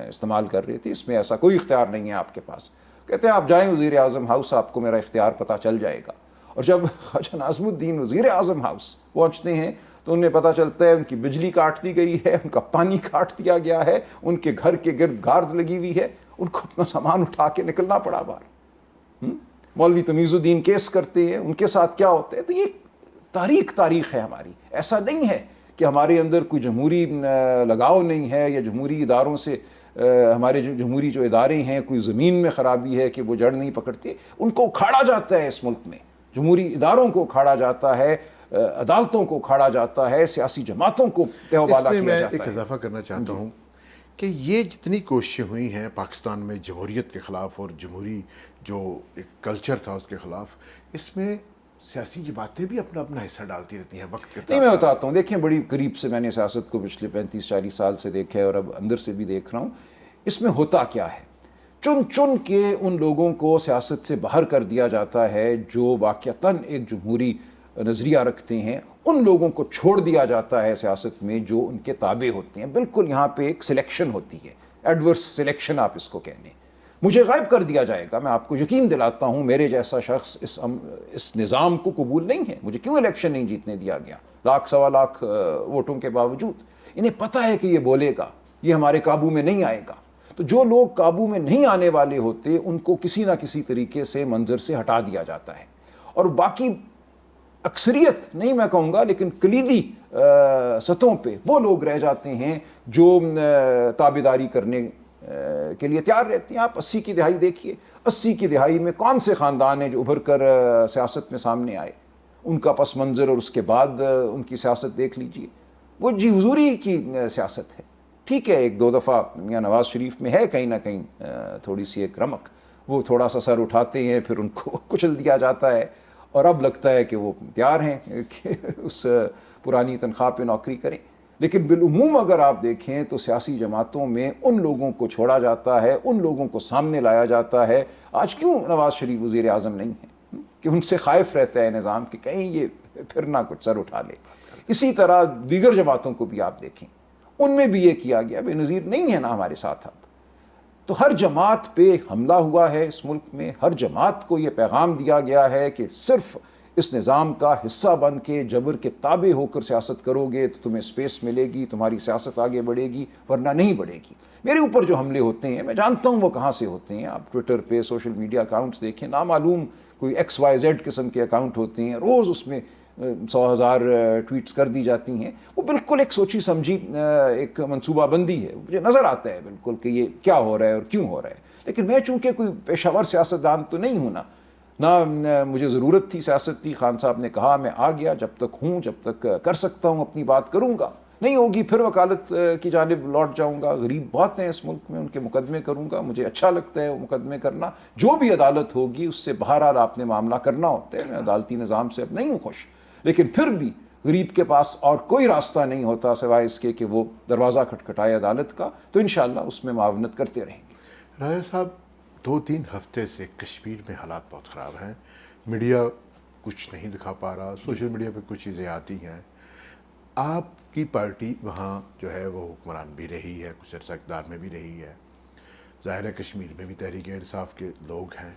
استعمال کر رہے تھے, اس میں ایسا کوئی اختیار نہیں ہے آپ کے پاس. کہتے ہیں آپ جائیں وزیر اعظم ہاؤس، آپ کو میرا اختیار پتہ چل جائے گا. اور جب خواجہ ناظم الدین وزیر اعظم ہاؤس پہنچتے ہیں تو انہیں پتہ چلتا ہے ان کی بجلی کاٹ دی گئی ہے، ان کا پانی کاٹ دیا گیا ہے، ان کے گھر کے گرد گارد لگی ہوئی ہے، ان کو اپنا سامان اٹھا کے نکلنا پڑا باہر. مولوی تمیز الدین کیس کرتے ہیں، ان کے ساتھ کیا ہوتا ہے. تو یہ تاریخ ہے ہماری. ایسا نہیں ہے کہ ہمارے اندر کوئی جمہوری لگاؤ نہیں ہے یا جمہوری اداروں سے ہمارے جو جمہوری جو ادارے ہیں کوئی زمین میں خرابی ہے کہ وہ جڑ نہیں پکڑتے. ان کو اکھاڑا جاتا ہے اس ملک میں، جمہوری اداروں کو اکھاڑا جاتا ہے، عدالتوں کو اکھاڑا جاتا ہے، سیاسی جماعتوں کو تہوبالا کیا جاتا ہے. اس میں میں ایک اضافہ کرنا چاہتا ہوں کہ یہ جتنی کوششیں ہوئی ہیں پاکستان میں جمہوریت کے خلاف اور جمہوری جو ایک کلچر تھا اس کے خلاف، اس میں سیاسی جماعتیں بھی اپنا اپنا حصہ ڈالتی رہتی ہیں وقت کے ساتھ. نہیں، میں بتاتا ہوں، دیکھیں بڑی قریب سے میں نے سیاست کو پچھلے 35-40 سال سے دیکھا ہے اور اب اندر سے بھی دیکھ رہا ہوں. اس میں ہوتا کیا ہے، چن کے ان لوگوں کو سیاست سے باہر کر دیا جاتا ہے جو واقعتاً ایک جمہوری نظریہ رکھتے ہیں. ان لوگوں کو چھوڑ دیا جاتا ہے سیاست میں جو ان کے تابع ہوتے ہیں. بالکل یہاں پہ ایک سلیکشن ہوتی ہے، ایڈورس سلیکشن آپ اس کو کہنے. مجھے غائب کر دیا جائے گا، میں آپ کو یقین دلاتا ہوں میرے جیسا شخص اس نظام کو قبول نہیں ہے. مجھے کیوں الیکشن نہیں جیتنے دیا گیا 1,00,000-1.25 لاکھ ووٹوں کے باوجود؟ انہیں پتہ ہے کہ یہ بولے گا، یہ ہمارے قابو میں نہیں آئے گا. تو جو لوگ قابو میں نہیں آنے والے ہوتے ان کو کسی نہ کسی طریقے سے منظر سے ہٹا دیا جاتا ہے. اور باقی اکثریت نہیں میں کہوں گا لیکن کلیدی سطحوں پہ وہ لوگ رہ جاتے ہیں جو تابعداری کرنے کے لیے تیار رہتے ہیں. آپ 80 کی دہائی دیکھیے، 80 کی دہائی میں کون سے خاندان ہیں جو ابھر کر سیاست میں سامنے آئے؟ ان کا پس منظر اور اس کے بعد ان کی سیاست دیکھ لیجئے. وہ جی حضوری کی سیاست ہے. ٹھیک ہے، ایک دو دفعہ میاں نواز شریف میں ہے کہیں نہ کہیں تھوڑی سی ایک رمق، وہ تھوڑا سا سر اٹھاتے ہیں پھر ان کو کچل دیا جاتا ہے اور اب لگتا ہے کہ وہ تیار ہیں کہ اس پرانی تنخواہ پہ نوکری کریں. لیکن بالعموم اگر آپ دیکھیں تو سیاسی جماعتوں میں ان لوگوں کو چھوڑا جاتا ہے، ان لوگوں کو سامنے لایا جاتا ہے. آج کیوں نواز شریف وزیر اعظم نہیں ہے؟ کہ ان سے خائف رہتا ہے نظام کہ کہیں یہ پھر نہ کچھ سر اٹھا لے. اسی طرح دیگر جماعتوں کو بھی آپ دیکھیں، ان میں بھی یہ کیا گیا. بے نظیر نہیں ہے نا ہمارے ساتھ اب. تو ہر جماعت پہ حملہ ہوا ہے اس ملک میں، ہر جماعت کو یہ پیغام دیا گیا ہے کہ صرف اس نظام کا حصہ بن کے جبر کے تابع ہو کر سیاست کرو گے تو تمہیں سپیس ملے گی، تمہاری سیاست آگے بڑھے گی، ورنہ نہیں بڑھے گی. میرے اوپر جو حملے ہوتے ہیں میں جانتا ہوں وہ کہاں سے ہوتے ہیں. آپ ٹویٹر پہ سوشل میڈیا اکاؤنٹس دیکھیں، نامعلوم کوئی XYZ قسم کے اکاؤنٹ ہوتے ہیں، روز اس میں 100,000 ٹویٹس کر دی جاتی ہیں. وہ بالکل ایک سوچی سمجھی ایک منصوبہ بندی ہے. مجھے نظر آتا ہے بالکل کہ یہ کیا ہو رہا ہے اور کیوں ہو رہا ہے. لیکن میں چونکہ کوئی پیشہ ور سیاستدان تو نہیں ہوں، نہ مجھے ضرورت تھی سیاست کی. خان صاحب نے کہا میں آ گیا، جب تک ہوں جب تک کر سکتا ہوں اپنی بات کروں گا، نہیں ہوگی پھر وکالت کی جانب لوٹ جاؤں گا. غریب بہت ہیں اس ملک میں، ان کے مقدمے کروں گا. مجھے اچھا لگتا ہے وہ مقدمے کرنا. جو بھی عدالت ہوگی اس سے بہرحال آپ نے معاملہ کرنا ہوتا ہے. میں عدالتی نظام سے اب نہیں ہوں خوش، لیکن پھر بھی غریب کے پاس اور کوئی راستہ نہیں ہوتا سوائے اس کے کہ وہ دروازہ کھٹکھٹائے عدالت کا. تو انشاءاللہ اس میں معاونت کرتے رہیں گے. راجہ صاحب، 2-3 ہفتے سے کشمیر میں حالات بہت خراب ہیں. میڈیا کچھ نہیں دکھا پا رہا، سوشل میڈیا پہ کچھ چیزیں آتی ہیں. آپ کی پارٹی وہاں جو ہے وہ حکمران بھی رہی ہے، کچھ عرصہ اقتدار میں بھی رہی ہے. ظاہر ہے کشمیر میں بھی تحریک انصاف کے لوگ ہیں.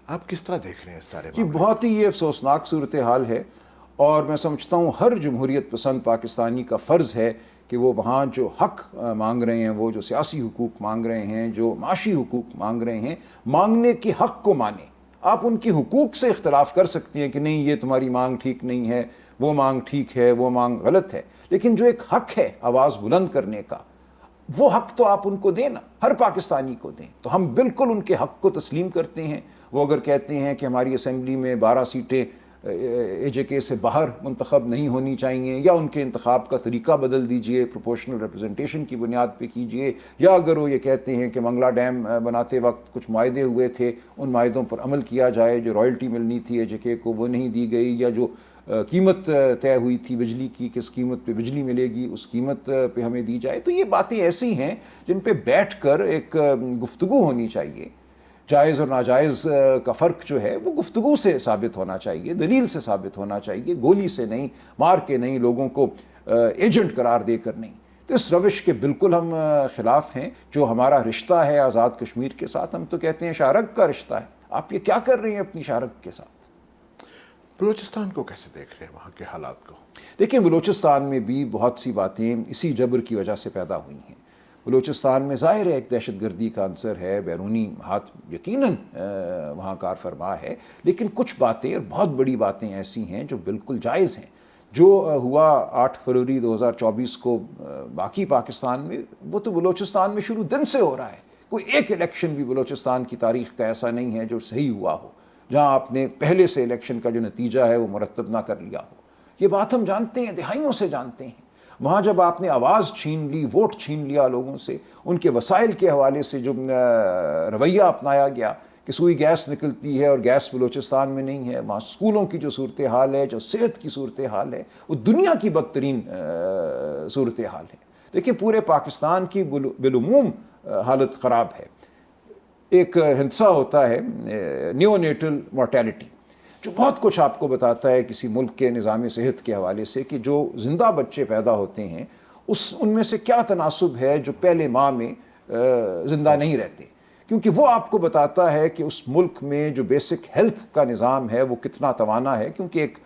آپ کس طرح دیکھ رہے ہیں اس سارے جی بہت ہی یہ افسوسناک صورتحال ہے، اور میں سمجھتا ہوں ہر جمہوریت پسند پاکستانی کا فرض ہے کہ وہ وہاں جو حق مانگ رہے ہیں، وہ جو سیاسی حقوق مانگ رہے ہیں، جو معاشی حقوق مانگ رہے ہیں، مانگنے کے حق کو مانیں. آپ ان کی حقوق سے اختلاف کر سکتی ہیں کہ نہیں یہ تمہاری مانگ ٹھیک نہیں ہے، وہ مانگ ٹھیک ہے، وہ مانگ غلط ہے، لیکن جو ایک حق ہے آواز بلند کرنے کا، وہ حق تو آپ ان کو دیں نا، ہر پاکستانی کو دیں. تو ہم بالکل ان کے حق کو تسلیم کرتے ہیں. وہ اگر کہتے ہیں کہ ہماری اسمبلی میں 12 سیٹیں AJK سے باہر منتخب نہیں ہونی چاہیے، یا ان کے انتخاب کا طریقہ بدل دیجئے، پروپورشنل ریپرزنٹیشن کی بنیاد پہ کیجئے، یا اگر وہ یہ کہتے ہیں کہ منگلا ڈیم بناتے وقت کچھ معاہدے ہوئے تھے ان معاہدوں پر عمل کیا جائے، جو رائلٹی ملنی تھی AJK کو وہ نہیں دی گئی، یا جو قیمت طے ہوئی تھی بجلی کی کس قیمت پہ بجلی ملے گی اس قیمت پہ ہمیں دی جائے. تو یہ باتیں ایسی ہیں جن پہ بیٹھ کر ایک گفتگو ہونی چاہیے. جائز اور ناجائز کا فرق جو ہے وہ گفتگو سے ثابت ہونا چاہیے، دلیل سے ثابت ہونا چاہیے، گولی سے نہیں، مار کے نہیں، لوگوں کو ایجنٹ قرار دے کر نہیں. تو اس روش کے بالکل ہم خلاف ہیں. جو ہمارا رشتہ ہے آزاد کشمیر کے ساتھ، ہم تو کہتے ہیں شارک کا رشتہ ہے. آپ یہ کیا کر رہے ہیں اپنی شارک کے ساتھ؟ بلوچستان کو کیسے دیکھ رہے ہیں، وہاں کے حالات کو؟ دیکھیں، بلوچستان میں بھی بہت سی باتیں اسی جبر کی وجہ سے پیدا ہوئی ہیں. بلوچستان میں ظاہر ہے ایک دہشت گردی کا عنصر ہے، بیرونی ہاتھ یقیناً وہاں کار فرما ہے، لیکن کچھ باتیں اور بہت بڑی باتیں ایسی ہیں جو بالکل جائز ہیں. جو ہوا 8 فروری 2024 کو باقی پاکستان میں، وہ تو بلوچستان میں شروع دن سے ہو رہا ہے. کوئی ایک الیکشن بھی بلوچستان کی تاریخ کا ایسا نہیں ہے جو صحیح ہوا ہو، جہاں آپ نے پہلے سے الیکشن کا جو نتیجہ ہے وہ مرتب نہ کر لیا ہو. یہ بات ہم جانتے ہیں، دہائیوں سے جانتے ہیں. وہاں جب آپ نے آواز چھین لی، ووٹ چھین لیا لوگوں سے، ان کے وسائل کے حوالے سے جو رویہ اپنایا گیا کہ سوئی گیس نکلتی ہے اور گیس بلوچستان میں نہیں ہے، وہاں اسکولوں کی جو صورتحال ہے، جو صحت کی صورتحال ہے، وہ دنیا کی بدترین صورتحال ہے. دیکھیں، پورے پاکستان کی بالعموم حالت خراب ہے. ایک ہندسہ ہوتا ہے نیو نیٹل مورٹیلٹی، جو بہت کچھ آپ کو بتاتا ہے کسی ملک کے نظام صحت کے حوالے سے، کہ جو زندہ بچے پیدا ہوتے ہیں ان میں سے کیا تناسب ہے جو پہلے ماہ میں زندہ نہیں رہتے. کیونکہ وہ آپ کو بتاتا ہے کہ اس ملک میں جو بیسک ہیلتھ کا نظام ہے وہ کتنا توانا ہے. کیونکہ ایک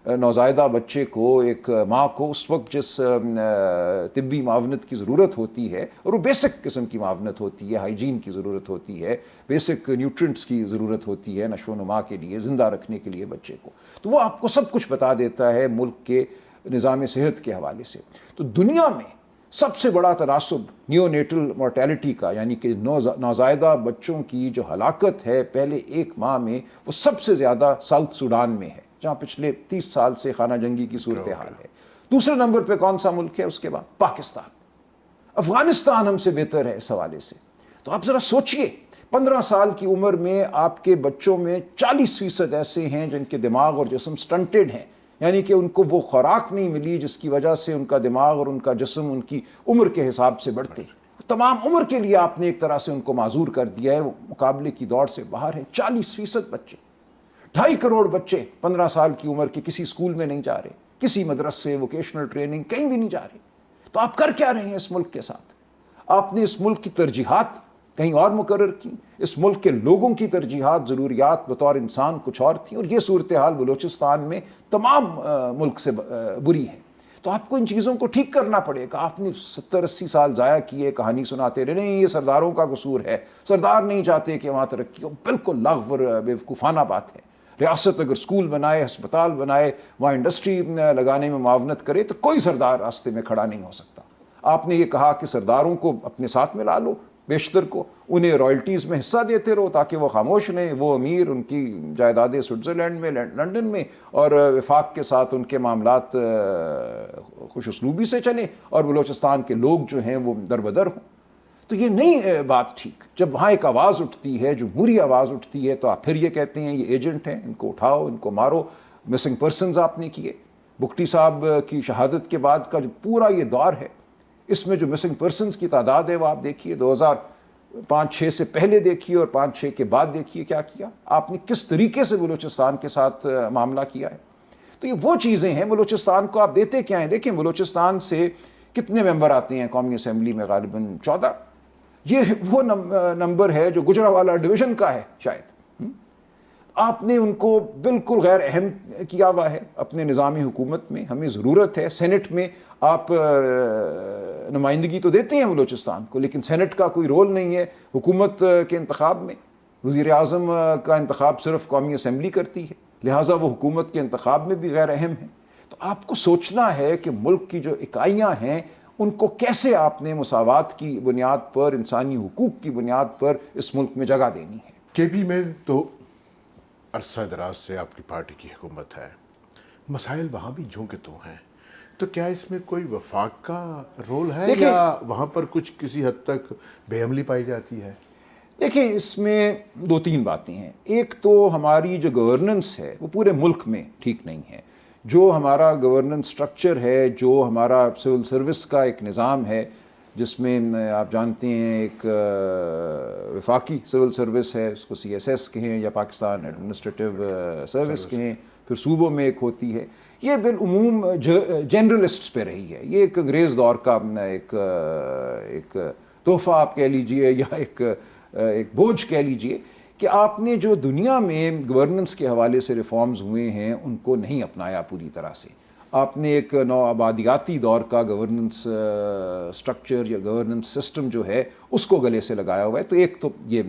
نوزائیدہ بچے کو، ایک ماں کو اس وقت جس طبی معاونت کی ضرورت ہوتی ہے، اور وہ بیسک قسم کی معاونت ہوتی ہے، ہائیجین کی ضرورت ہوتی ہے، بیسک نیوٹرنٹس کی ضرورت ہوتی ہے نشو و نما کے لیے، زندہ رکھنے کے لیے بچے کو، تو وہ آپ کو سب کچھ بتا دیتا ہے ملک کے نظام صحت کے حوالے سے. تو دنیا میں سب سے بڑا تناسب نیو نیٹل مورٹیلٹی کا، یعنی کہ نوزائیدہ بچوں کی جو ہلاکت ہے پہلے 1 ماہ میں، وہ سب سے زیادہ ساؤتھ سوڈان میں ہے، جہاں پچھلے 30 سال سے خانہ جنگی کی صورتحال ہے. دوسرے نمبر پہ کون سا ملک ہے اس کے بعد؟ پاکستان. افغانستان ہم سے بہتر ہے اس حوالے سے. تو آپ ذرا سوچئے، 15 سال کی عمر میں آپ کے بچوں میں 40% ایسے ہیں جن کے دماغ اور جسم سٹنٹڈ ہیں، یعنی کہ ان کو وہ خوراک نہیں ملی جس کی وجہ سے ان کا دماغ اور ان کا جسم ان کی عمر کے حساب سے بڑھتے. تمام عمر کے لیے آپ نے ایک طرح سے ان کو معذور کر دیا ہے، وہ مقابلے کی دوڑ سے باہر ہے. 40% بچے، 2.5 کروڑ بچے 15 سال کی عمر کے کسی اسکول میں نہیں جا رہے، کسی مدرسے، ووکیشنل ٹریننگ، کہیں بھی نہیں جا رہے. تو آپ کر کیا رہے ہیں اس ملک کے ساتھ؟ آپ نے اس ملک کی ترجیحات کہیں اور مقرر کی. اس ملک کے لوگوں کی ترجیحات، ضروریات بطور انسان کچھ اور تھیں، اور یہ صورتحال بلوچستان میں تمام ملک سے بری ہے. تو آپ کو ان چیزوں کو ٹھیک کرنا پڑے گا. آپ نے 70-80 سال ضائع کیے، کہانی سناتے رہے، نہیں یہ سرداروں کا قصور ہے، سردار نہیں چاہتے کہ وہاں ترقی ہو. بالکل لغو اور بیوقوفانہ بات ہے. ریاست اگر اسکول بنائے، ہسپتال بنائے، وہاں انڈسٹری لگانے میں معاونت کرے، تو کوئی سردار راستے میں کھڑا نہیں ہو سکتا. آپ نے یہ کہا کہ سرداروں کو اپنے ساتھ ملا لو، بیشتر کو انہیں رائلٹیز میں حصہ دیتے رہو تاکہ وہ خاموش رہیں. وہ امیر، ان کی جائیدادیں سوئٹزرلینڈ میں، لنڈن میں، اور وفاق کے ساتھ ان کے معاملات خوش اسلوبی سے چلیں، اور بلوچستان کے لوگ جو ہیں وہ دربدر ہوں. تو یہ نہیں بات ٹھیک. جب وہاں ایک آواز اٹھتی ہے، جمہوری آواز اٹھتی ہے، تو آپ پھر یہ کہتے ہیں یہ ایجنٹ ہیں، ان کو اٹھاؤ، ان کو مارو. مسنگ پرسنز آپ نے کیے. بگٹی صاحب کی شہادت کے بعد کا جو پورا یہ دور ہے، اس میں جو مسنگ پرسنز کی تعداد ہے وہ آپ دیکھیے. 2005-06 سے پہلے دیکھیے اور 5-6 کے بعد دیکھیے کیا کیا آپ نے، کس طریقے سے بلوچستان کے ساتھ معاملہ کیا ہے. تو یہ وہ چیزیں ہیں. بلوچستان کو آپ دیتے کیا ہیں؟ دیکھیں بلوچستان سے کتنے ممبر آتے ہیں قومی اسمبلی میں؟ غالباً 14. یہ وہ نمبر ہے جو گجرانوالہ ڈویژن کا ہے شاید. آپ نے ان کو بالکل غیر اہم کیا ہوا ہے اپنے نظام حکومت میں. ہمیں ضرورت ہے سینٹ میں، آپ نمائندگی تو دیتے ہیں بلوچستان کو، لیکن سینٹ کا کوئی رول نہیں ہے حکومت کے انتخاب میں. وزیر اعظم کا انتخاب صرف قومی اسمبلی کرتی ہے، لہٰذا وہ حکومت کے انتخاب میں بھی غیر اہم ہیں. تو آپ کو سوچنا ہے کہ ملک کی جو اکائیاں ہیں ان کو کیسے آپ نے مساوات کی بنیاد پر، انسانی حقوق کی بنیاد پر اس ملک میں جگہ دینی ہے. کے پی میں تو عرصہ دراز سے آپ کی پارٹی کی حکومت ہے، مسائل وہاں بھی جوں کے تو ہیں. تو کیا اس میں کوئی وفاق کا رول ہے، یا وہاں پر کچھ کسی حد تک بے عملی پائی جاتی ہے؟ دیکھیں، اس میں 2-3 باتیں ہیں. ایک تو ہماری جو گورننس ہے وہ پورے ملک میں ٹھیک نہیں ہے. جو ہمارا گورننس سٹرکچر ہے، جو ہمارا سول سروس کا ایک نظام ہے، جس میں آپ جانتے ہیں ایک وفاقی سول سروس ہے، اس کو CSS کہیں، یا پاکستان ایڈمنسٹریٹو سروس کہیں، پھر صوبوں میں ایک ہوتی ہے. یہ بالعموم جنرلسٹس پہ رہی ہے. یہ ایک انگریز دور کا ایک تحفہ آپ کہہ لیجئے یا ایک بوجھ کہہ لیجئے کہ آپ نے جو دنیا میں گورننس کے حوالے سے ریفارمز ہوئے ہیں ان کو نہیں اپنایا پوری طرح سے. آپ نے ایک نو آبادیاتی دور کا گورننس سٹرکچر یا گورننس سسٹم جو ہے اس کو گلے سے لگایا ہوا ہے. تو ایک تو یہ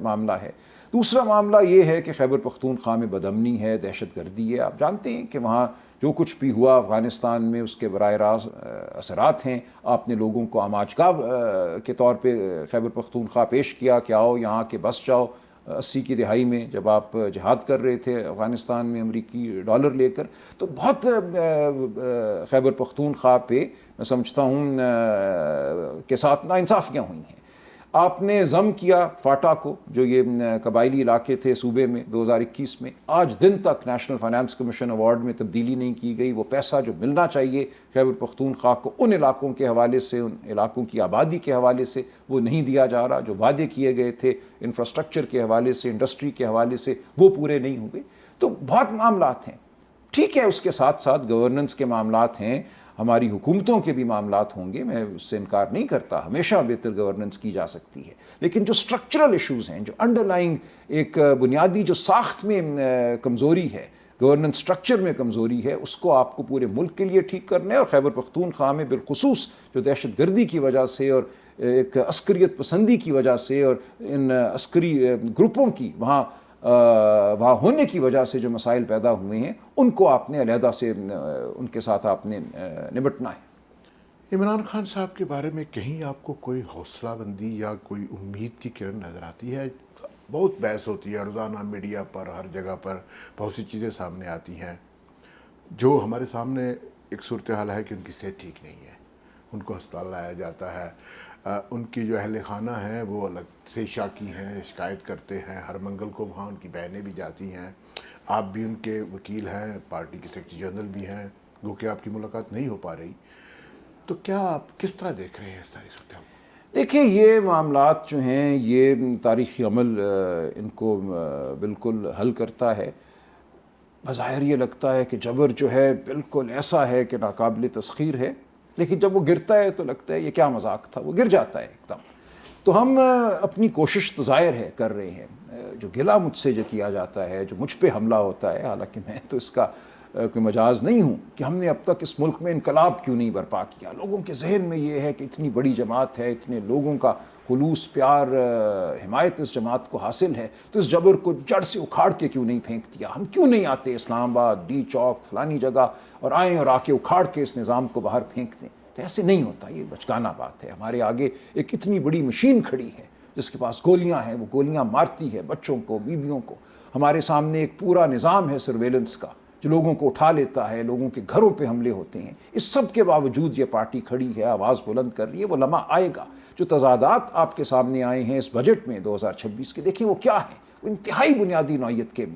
معاملہ ہے. دوسرا معاملہ یہ ہے کہ خیبر پختونخوا میں بدامنی ہے, دہشت گردی ہے. آپ جانتے ہیں کہ وہاں جو کچھ بھی ہوا افغانستان میں اس کے براہ راست اثرات ہیں. آپ نے لوگوں کو آماجگاہ کے طور پہ خیبر پختونخوا پیش کیا کہ آؤ یہاں کے بس جاؤ. 80 کی دہائی میں جب آپ جہاد کر رہے تھے افغانستان میں امریکی ڈالر لے کر, تو بہت خیبر پختونخوا پہ میں سمجھتا ہوں کے ساتھ ناانصافیاں ہوئی ہیں. آپ نے ضم کیا فاٹا کو, جو یہ قبائلی علاقے تھے صوبے میں 2021 میں. آج دن تک نیشنل فائنانس کمیشن ایوارڈ میں تبدیلی نہیں کی گئی. وہ پیسہ جو ملنا چاہیے خیبر پختونخوا کو ان علاقوں کے حوالے سے, ان علاقوں کی آبادی کے حوالے سے, وہ نہیں دیا جا رہا. جو وعدے کیے گئے تھے انفراسٹرکچر کے حوالے سے, انڈسٹری کے حوالے سے, وہ پورے نہیں ہوئے. تو بہت معاملات ہیں. ٹھیک ہے, اس کے ساتھ ساتھ گورننس کے معاملات ہیں, ہماری حکومتوں کے بھی معاملات ہوں گے, میں اس سے انکار نہیں کرتا, ہمیشہ بہتر گورننس کی جا سکتی ہے. لیکن جو سٹرکچرل ایشوز ہیں, جو انڈرلائنگ ایک بنیادی جو ساخت میں کمزوری ہے, گورننس سٹرکچر میں کمزوری ہے, اس کو آپ کو پورے ملک کے لیے ٹھیک کرنا ہے. اور خیبر پختونخوا میں بالخصوص جو دہشت گردی کی وجہ سے اور ایک عسکریت پسندی کی وجہ سے اور ان عسکری گروپوں کی وہاں ہونے کی وجہ سے جو مسائل پیدا ہوئے ہیں, ان کو آپ نے علیحدہ سے ان کے ساتھ آپ نے نمٹنا ہے. عمران خان صاحب کے بارے میں کہیں آپ کو کوئی حوصلہ بندی یا کوئی امید کی کرن نظر آتی ہے؟ بہت بحث ہوتی ہے روزانہ میڈیا پر, ہر جگہ پر بہت سی چیزیں سامنے آتی ہیں. جو ہمارے سامنے ایک صورتحال ہے کہ ان کی صحت ٹھیک نہیں ہے, ان کو ہسپتال لایا جاتا ہے, ان کی جو اہل خانہ ہیں وہ الگ سے شاکی ہیں, شکایت کرتے ہیں. ہر منگل کو وہاں ان کی بہنیں بھی جاتی ہیں. آپ بھی ان کے وکیل ہیں, پارٹی کے سیکرٹری جنرل بھی ہیں, گو کہ آپ کی ملاقات نہیں ہو پا رہی. تو کیا آپ کس طرح دیکھ رہے ہیں اس ساری صورتحال؟ دیکھیں, یہ معاملات جو ہیں یہ تاریخی عمل ان کو بالکل حل کرتا ہے. بظاہر یہ لگتا ہے کہ جبر جو ہے بالکل ایسا ہے کہ ناقابل تسخیر ہے, لیکن جب وہ گرتا ہے تو لگتا ہے یہ کیا مذاق تھا. وہ گر جاتا ہے ایک دم. تو ہم اپنی کوشش تو ظاہر ہے کر رہے ہیں. جو گلہ مجھ سے جو کیا جاتا ہے, جو مجھ پہ حملہ ہوتا ہے, حالانکہ میں تو اس کا کوئی مجاز نہیں ہوں کہ ہم نے اب تک اس ملک میں انقلاب کیوں نہیں برپا کیا. لوگوں کے ذہن میں یہ ہے کہ اتنی بڑی جماعت ہے, اتنے لوگوں کا خلوص پیار حمایت اس جماعت کو حاصل ہے, تو اس جبر کو جڑ سے اکھاڑ کے کیوں نہیں پھینک دیا. ہم کیوں نہیں آتے اسلام آباد, ڈی چوک, فلانی جگہ اور آئیں اور آ کے اکھاڑ کے اس نظام کو باہر پھینک دیں. تو ایسے نہیں ہوتا, یہ بچگانہ بات ہے. ہمارے آگے ایک اتنی بڑی مشین کھڑی ہے جس کے پاس گولیاں ہیں, وہ گولیاں مارتی ہے بچوں کو, بیویوں کو. ہمارے سامنے ایک پورا نظام ہے سرویلنس کا جو لوگوں کو اٹھا لیتا ہے, لوگوں کے گھروں پہ حملے ہوتے ہیں. اس سب کے باوجود یہ پارٹی کھڑی ہے, آواز بلند کر رہی ہے. وہ لمحہ آئے گا. جو تضادات آپ کے سامنے آئے ہیں اس بجٹ میں 2026 کے, دیکھیں وہ کیا ہیں. وہ انتہائی بنیادی نوعیت کے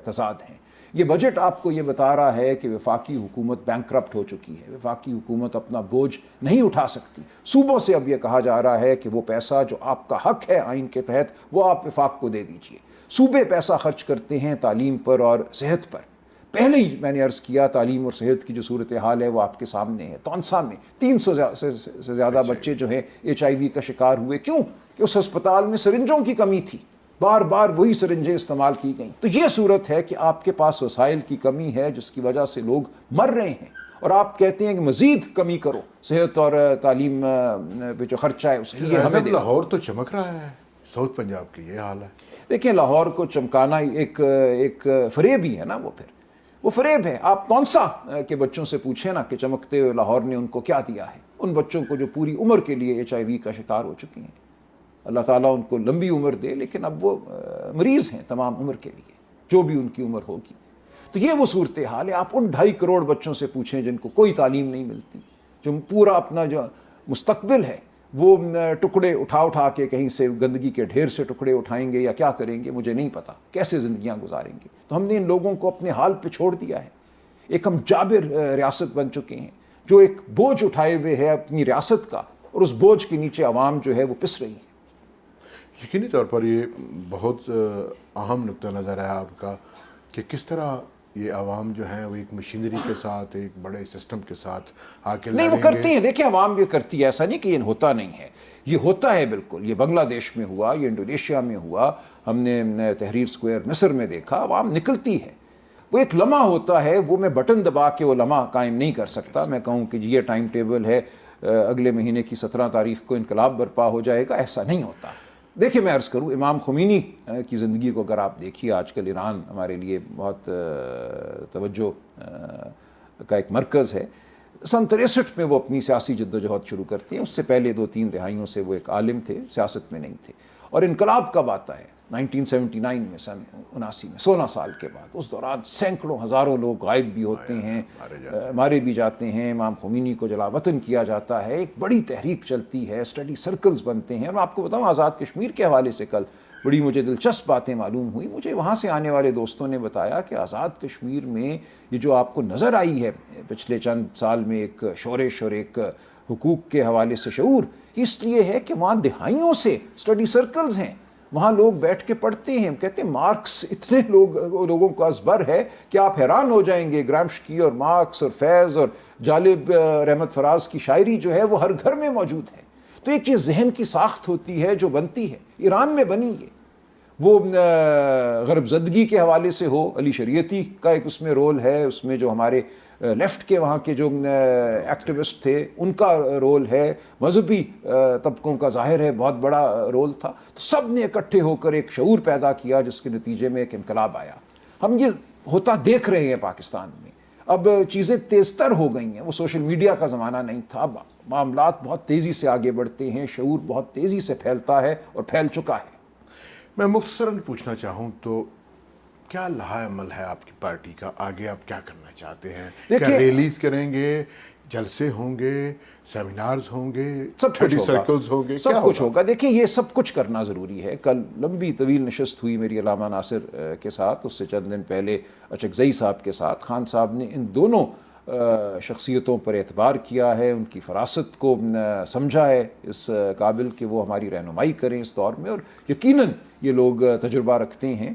تضاد ہیں. یہ بجٹ آپ کو یہ بتا رہا ہے کہ وفاقی حکومت بینکرپٹ ہو چکی ہے, وفاقی حکومت اپنا بوجھ نہیں اٹھا سکتی. صوبوں سے اب یہ کہا جا رہا ہے کہ وہ پیسہ جو آپ کا حق ہے آئین کے تحت وہ آپ وفاق کو دے دیجئے. صوبے پیسہ خرچ کرتے ہیں تعلیم پر اور صحت پر. پہلے ہی میں نے عرض کیا تعلیم اور صحت کی جو صورتحال ہے وہ آپ کے سامنے ہے. تونسا میں 300 سے زیادہ بچے جو ہیں HIV کا شکار ہوئے. کیوں؟ کہ اس ہسپتال میں سرنجوں کی کمی تھی, بار بار وہی سرنجیں استعمال کی گئیں. تو یہ صورت ہے کہ آپ کے پاس وسائل کی کمی ہے جس کی وجہ سے لوگ مر رہے ہیں, اور آپ کہتے ہیں کہ مزید کمی کرو صحت اور تعلیم پہ جو خرچہ ہے اس کی. ہمیں لاہور تو چمک رہا ہے, ساؤتھ پنجاب کی یہ حال ہے. دیکھیں, لاہور کو چمکانا ایک فریب ہی ہے نا. وہ فریب ہے. آپ تونسا کے بچوں سے پوچھیں نا کہ چمکتے ہوئے لاہور نے ان کو کیا دیا ہے. ان بچوں کو جو پوری عمر کے لیے HIV کا شکار ہو چکی ہیں. اللہ تعالیٰ ان کو لمبی عمر دے, لیکن اب وہ مریض ہیں تمام عمر کے لیے, جو بھی ان کی عمر ہوگی. تو یہ وہ صورتحال ہے. آپ ان 2.5 کروڑ بچوں سے پوچھیں جن کو کوئی تعلیم نہیں ملتی, جو پورا اپنا جو مستقبل ہے وہ ٹکڑے اٹھا کے کہیں سے گندگی کے ڈھیر سے ٹکڑے اٹھائیں گے یا کیا کریں گے مجھے نہیں پتا, کیسے زندگیاں گزاریں گے. تو ہم نے ان لوگوں کو اپنے حال پہ چھوڑ دیا ہے. ایک ہم جابر ریاست بن چکے ہیں جو ایک بوجھ اٹھائے ہوئے ہے اپنی ریاست کا, اور اس بوجھ کے نیچے عوام جو ہے وہ پس رہی ہے. یقینی طور پر یہ بہت اہم نقطہ نظر ہے آپ کا کہ کس طرح یہ عوام جو ہیں وہ ایک مشینری کے ساتھ ایک بڑے سسٹم کے ساتھ آ کے نہیں، وہ کرتی ہیں. دیکھیں عوام بھی کرتی ہے، ایسا نہیں کہ یہ ہوتا نہیں ہے، یہ ہوتا ہے بالکل. یہ بنگلہ دیش میں ہوا، یہ انڈونیشیا میں ہوا، ہم نے تحریر سکوائر مصر میں دیکھا. عوام نکلتی ہے، وہ ایک لمحہ ہوتا ہے، وہ میں بٹن دبا کے وہ لمحہ قائم نہیں کر سکتا. میں کہوں کہ یہ ٹائم ٹیبل ہے اگلے مہینے کی 17 تاریخ کو انقلاب برپا ہو جائے گا، ایسا نہیں ہوتا. دیکھیں میں عرض کروں، امام خمینی کی زندگی کو اگر آپ دیکھیے، آج کل ایران ہمارے لیے بہت توجہ کا ایک مرکز ہے. سن 63 میں وہ اپنی سیاسی جدوجہد شروع کرتے ہیں. اس سے پہلے 2-3 دہائیوں سے وہ ایک عالم تھے، سیاست میں نہیں تھے. اور انقلاب کب آتا ہے؟ 1979 میں، سن 79 میں، 16 سال کے بعد. اس دوران سینکڑوں ہزاروں لوگ غائب بھی ہوتے ہیں، مارے بھی جاتے ہیں. امام خمینی کو جلا وطن کیا جاتا ہے. ایک بڑی تحریک چلتی ہے، اسٹڈی سرکلز بنتے ہیں. میں آپ کو بتاؤں، آزاد کشمیر کے حوالے سے کل بڑی مجھے دلچسپ باتیں معلوم ہوئی. مجھے وہاں سے آنے والے دوستوں نے بتایا کہ آزاد کشمیر میں یہ جو آپ کو نظر آئی ہے پچھلے چند سال میں، ایک شورش اور ایک حقوق کے حوالے سے شعور، اس لیے ہے کہ وہاں دہائیوں سے اسٹڈی سرکلز ہیں. وہاں لوگ بیٹھ کے پڑھتے ہیں. کہتے ہیں مارکس اتنے لوگوں کا ازبر ہے کہ آپ حیران ہو جائیں گے. گرامشکی اور مارکس اور فیض اور جالب رحمت فراز کی شاعری جو ہے وہ ہر گھر میں موجود ہے. تو ایک یہ ذہن کی ساخت ہوتی ہے جو بنتی ہے. ایران میں بنی ہے. وہ غرب زدگی کے حوالے سے ہو، علی شریعتی کا ایک اس میں رول ہے. اس میں جو ہمارے لیفٹ کے وہاں کے جو ایکٹیوسٹ تھے ان کا رول ہے. مذہبی طبقوں کا ظاہر ہے بہت بڑا رول تھا. تو سب نے اکٹھے ہو کر ایک شعور پیدا کیا جس کے نتیجے میں ایک انقلاب آیا. ہم یہ ہوتا دیکھ رہے ہیں پاکستان میں. اب چیزیں تیز تر ہو گئی ہیں. وہ سوشل میڈیا کا زمانہ نہیں تھا. اب معاملات بہت تیزی سے آگے بڑھتے ہیں. شعور بہت تیزی سے پھیلتا ہے اور پھیل چکا ہے. میں مختصراً پوچھنا چاہوں تو کیا لائحہ عمل ہے آپ کی پارٹی کا؟ آگے آپ کیا کرنا چاہتے ہیں؟ کیا ریلیز کریں گے، جلسے ہوں گے، سیمینارز ہوں گے، اسٹڈی سرکلز ہوں گے، سب کچھ ہوگا؟ دیکھیں یہ سب کچھ کرنا ضروری ہے. کل لمبی طویل نشست ہوئی میری علامہ ناصر کے ساتھ. اس سے چند دن پہلے اچکزئی صاحب کے ساتھ. خان صاحب نے ان دونوں شخصیتوں پر اعتبار کیا ہے، ان کی فراست کو سمجھا ہے اس قابل کہ وہ ہماری رہنمائی کریں اس دور میں. اور یقیناً یہ لوگ تجربہ رکھتے ہیں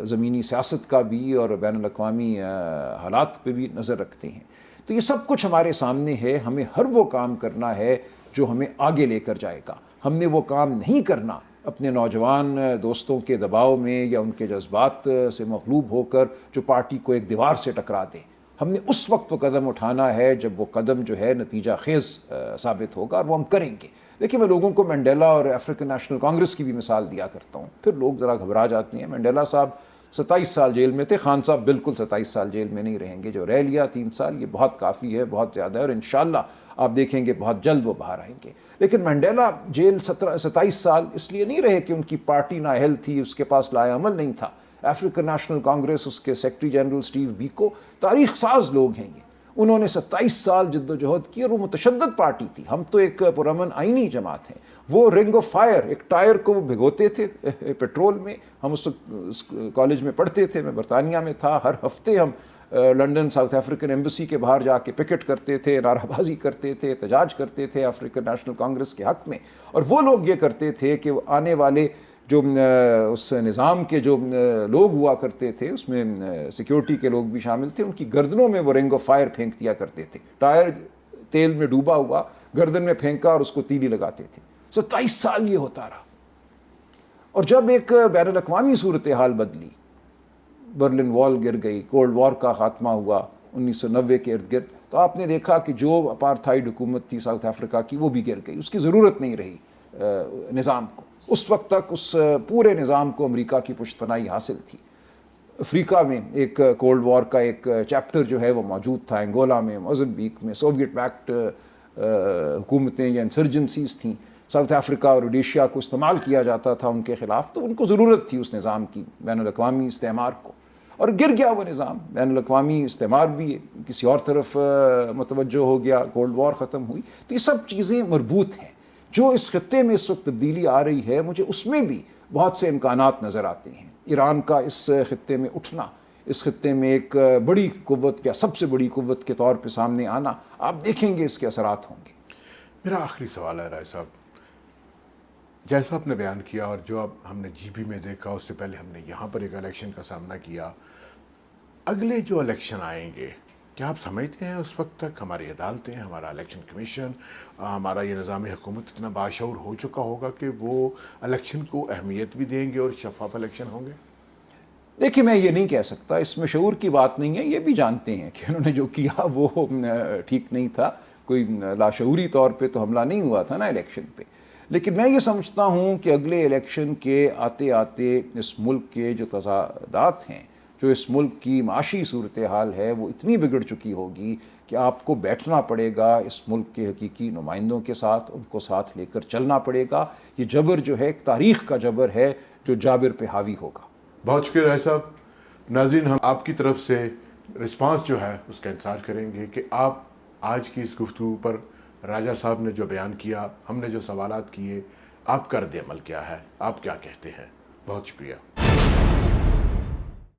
زمینی سیاست کا بھی اور بین الاقوامی حالات پہ بھی نظر رکھتے ہیں. تو یہ سب کچھ ہمارے سامنے ہے. ہمیں ہر وہ کام کرنا ہے جو ہمیں آگے لے کر جائے گا. ہم نے وہ کام نہیں کرنا اپنے نوجوان دوستوں کے دباؤ میں یا ان کے جذبات سے مغلوب ہو کر جو پارٹی کو ایک دیوار سے ٹکرا دے. ہم نے اس وقت وہ قدم اٹھانا ہے جب وہ قدم جو ہے نتیجہ خیز ثابت ہوگا، اور وہ ہم کریں گے. دیکھیں میں لوگوں کو منڈیلا اور افریقن نیشنل کانگریس کی بھی مثال دیا کرتا ہوں. پھر لوگ ذرا گھبرا جاتے ہیں. منڈیلا صاحب 27 سال جیل میں تھے. خان صاحب بالکل 27 سال جیل میں نہیں رہیں گے. جو رہ لیا 3 سال یہ بہت کافی ہے، بہت زیادہ ہے. اور انشاءاللہ آپ دیکھیں گے بہت جلد وہ باہر آئیں گے. لیکن منڈیلا جیل 27 سال اس لیے نہیں رہے کہ ان کی پارٹی نااہل تھی، اس کے پاس لائحہ عمل نہیں تھا. افریقن نیشنل کانگریس، اس کے سیکرٹری جنرل سٹیو بیکو تاریخ ساز لوگ ہیں. انہوں نے 27 سال جد و جہد کی اور وہ متشدد پارٹی تھی. ہم تو ایک پرامن آئینی جماعت ہیں. وہ رنگ آف فائر، ایک ٹائر کو وہ بھگوتے تھے پیٹرول میں. ہم اس کالج میں پڑھتے تھے، میں برطانیہ میں تھا. ہر ہفتے ہم لنڈن ساؤتھ افریقن ایمبیسی کے باہر جا کے پکٹ کرتے تھے، نعرہ بازی کرتے تھے، احتجاج کرتے تھے افریقن نیشنل کانگریس کے حق میں. اور وہ لوگ یہ کرتے تھے کہ آنے والے جو اس نظام کے جو لوگ ہوا کرتے تھے، اس میں سیکیورٹی کے لوگ بھی شامل تھے، ان کی گردنوں میں وہ رنگ آف فائر پھینک دیا کرتے تھے. ٹائر تیل میں ڈوبا ہوا گردن میں پھینکا اور اس کو تیلی لگاتے تھے. 27 سال یہ ہوتا رہا. اور جب ایک بین الاقوامی صورتحال بدلی، برلن وال گر گئی، کولڈ وار کا خاتمہ ہوا 1990 کے ارد گرد، تو آپ نے دیکھا کہ جو اپارتھائیڈ حکومت تھی ساؤتھ افریقہ کی وہ بھی گر گئی. اس کی ضرورت نہیں رہی نظام کو. اس وقت تک اس پورے نظام کو امریکہ کی پشت پناہی حاصل تھی. افریقہ میں ایک کولڈ وار کا ایک چیپٹر جو ہے وہ موجود تھا. انگولا میں، موزمبیق میں سوویٹ بیکڈ حکومتیں یا انسرجنسیز تھیں. ساؤتھ افریقہ اور روڈیشیا کو استعمال کیا جاتا تھا ان کے خلاف. تو ان کو ضرورت تھی اس نظام کی، بین الاقوامی استعمار کو. اور گر گیا وہ نظام. بین الاقوامی استعمار بھی کسی اور طرف متوجہ ہو گیا، کولڈ وار ختم ہوئی. تو یہ سب چیزیں مربوط ہیں. جو اس خطے میں اس وقت تبدیلی آ رہی ہے، مجھے اس میں بھی بہت سے امکانات نظر آتے ہیں. ایران کا اس خطے میں اٹھنا، اس خطے میں ایک بڑی قوت یا سب سے بڑی قوت کے طور پہ سامنے آنا، آپ دیکھیں گے اس کے اثرات ہوں گے. میرا آخری سوال ہے رائے صاحب، جیسا آپ نے بیان کیا اور جو اب ہم نے جی بی میں دیکھا، اس سے پہلے ہم نے یہاں پر ایک الیکشن کا سامنا کیا، اگلے جو الیکشن آئیں گے کیا آپ سمجھتے ہیں اس وقت تک ہماری عدالتیں، ہمارا الیکشن کمیشن، ہمارا یہ نظام حکومت اتنا باشعور ہو چکا ہوگا کہ وہ الیکشن کو اہمیت بھی دیں گے اور شفاف الیکشن ہوں گے؟ دیکھیے میں یہ نہیں کہہ سکتا، اس میں شعور کی بات نہیں ہے، یہ بھی جانتے ہیں کہ انہوں نے جو کیا وہ ٹھیک نہیں تھا، کوئی لاشعوری طور پہ تو حملہ نہیں ہوا تھا نا الیکشن پہ. لیکن میں یہ سمجھتا ہوں کہ اگلے الیکشن کے آتے آتے اس ملک کے جو تضادات ہیں، جو اس ملک کی معاشی صورتحال ہے، وہ اتنی بگڑ چکی ہوگی کہ آپ کو بیٹھنا پڑے گا اس ملک کے حقیقی نمائندوں کے ساتھ، ان کو ساتھ لے کر چلنا پڑے گا. یہ جبر جو ہے ایک تاریخ کا جبر ہے جو جابر پہ حاوی ہوگا. بہت شکریہ رائے صاحب. ناظرین، ہم آپ کی طرف سے رسپانس جو ہے اس کا انتظار کریں گے کہ آپ آج کی اس گفتگو پر راجہ صاحب نے جو بیان کیا، ہم نے جو سوالات کیے، آپ کا رد عمل کیا ہے، آپ کیا کہتے ہیں. بہت شکریہ.